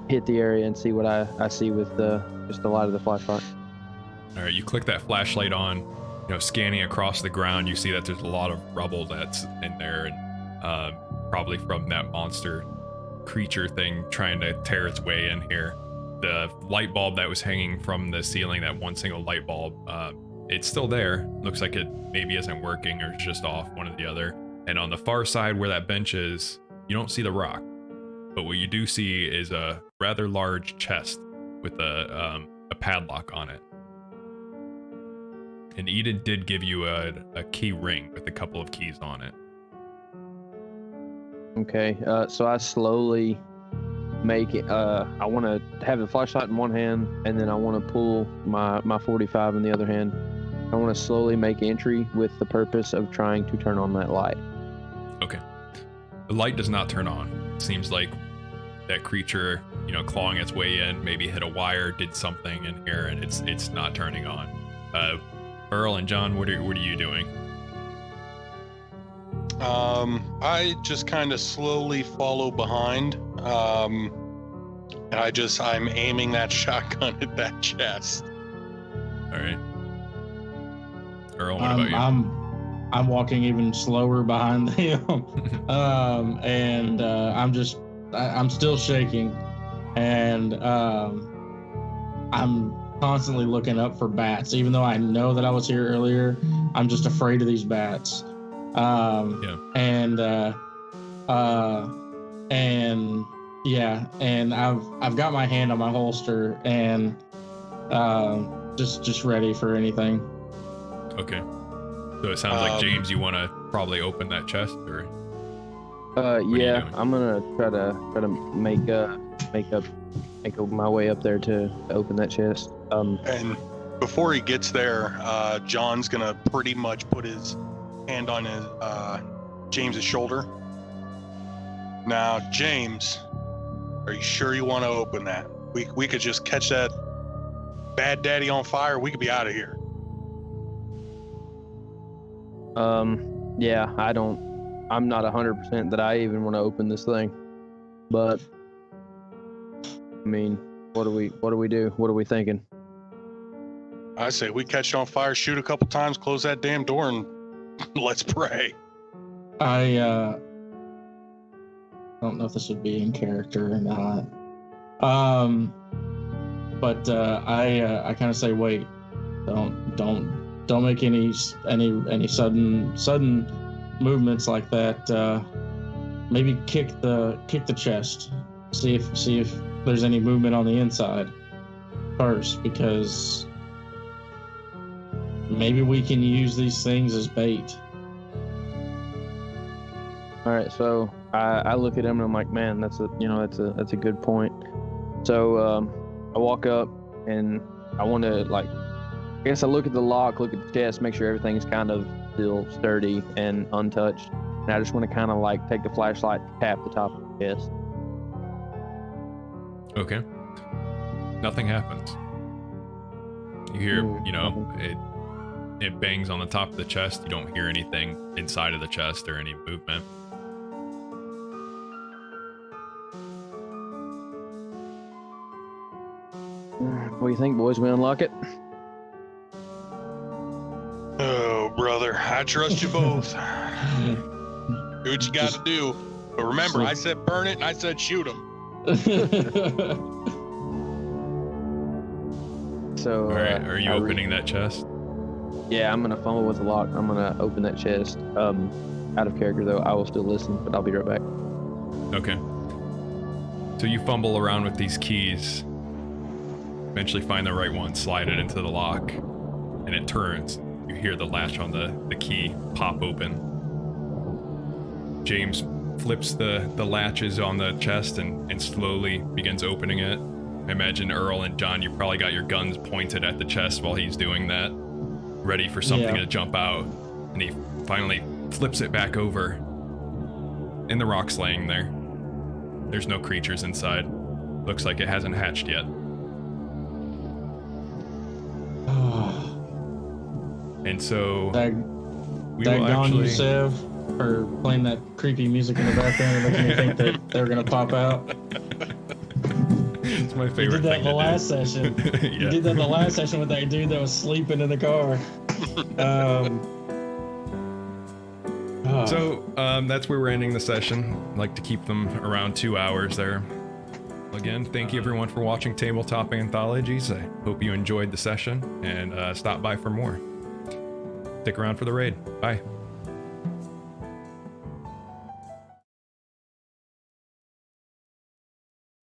hit the area and see what I see with just the light of the flashlight. All right, you click that flashlight on, scanning across the ground, you see that there's a lot of rubble that's in there, and probably from that monster creature thing trying to tear its way in here. The light bulb that was hanging from the ceiling, that one single light bulb, it's still there. Looks like it maybe isn't working, or it's just off, one or the other. And on the far side where that bench is, you don't see the rock, but what you do see is a rather large chest with a padlock on it. And Enid did give you a key ring with a couple of keys on it. Okay, so I slowly make it. I want to have the flashlight in one hand, and then I want to pull my 45 in the other hand. I want to slowly make entry with the purpose of trying to turn on that light. Okay. The light does not turn on. It seems like that creature, clawing its way in, maybe hit a wire, did something in here, and it's not turning on. Earl and John, what are you doing? I just kind of slowly follow behind, and I'm aiming that shotgun at that chest. All right. Earl, what about you? I'm walking even slower behind him, and I'm still shaking, and I'm constantly looking up for bats, even though I know that I was here earlier. I'm just afraid of these bats. And I've got my hand on my holster, and just ready for anything. Okay. So it sounds like, James, you want to probably open that chest, or? Yeah, I'm gonna try to make my way up there to open that chest. And before he gets there, John's gonna pretty much put his hand on his James's shoulder. Now, James, are you sure you want to open that? We could just catch that bad daddy on fire. We could be out of here. Yeah, I'm not 100% that I even want to open this thing, but I mean, what do we do? What are we thinking? I say we catch it on fire, shoot a couple times, close that damn door, and let's pray. I don't know if this would be in character or not. But I kind of say, wait, don't make any sudden movements like that. Maybe kick the chest. See if there's any movement on the inside first, because maybe we can use these things as bait. All right, so I look at him and I'm like, man, that's a good point. So I walk up and I want to, like, I guess I look at the lock, look at the chest, make sure everything's kind of still sturdy and untouched. And I just want to kind of like take the flashlight, tap the top of Yes. Okay. Nothing happens. You hear, it bangs on the top of the chest. You don't hear anything inside of the chest or any movement. What do you think, boys? We unlock it? Oh, brother, I trust you both. Do what you got to do. But remember, I said burn it and I said shoot him. So, All right, are you opening that chest? Yeah, I'm gonna fumble with the lock. I'm gonna open that chest. Out of character though, I will still listen, but I'll be right back. Okay. So you fumble around with these keys, eventually find the right one, slide it into the lock, and it turns. You hear the latch on the key pop open. James flips the latches on the chest and slowly begins opening it. I imagine Earl and John, you probably got your guns pointed at the chest while he's doing that, ready for something to jump out. And he finally flips it back over, and the rock's laying there. There's no creatures inside. Looks like it hasn't hatched yet. And so we will actually... you, Sev, for playing that creepy music in the background and making me think that they're gonna pop out. It's my favorite. You did that in the last session. Yeah. You did that in the last session with that dude that was sleeping in the car. So that's where we're ending the session. I'd like to keep them around 2 hours there. Again, thank you everyone for watching Tabletop Anthologies. I hope you enjoyed the session and stop by for more. Stick around for the raid. Bye.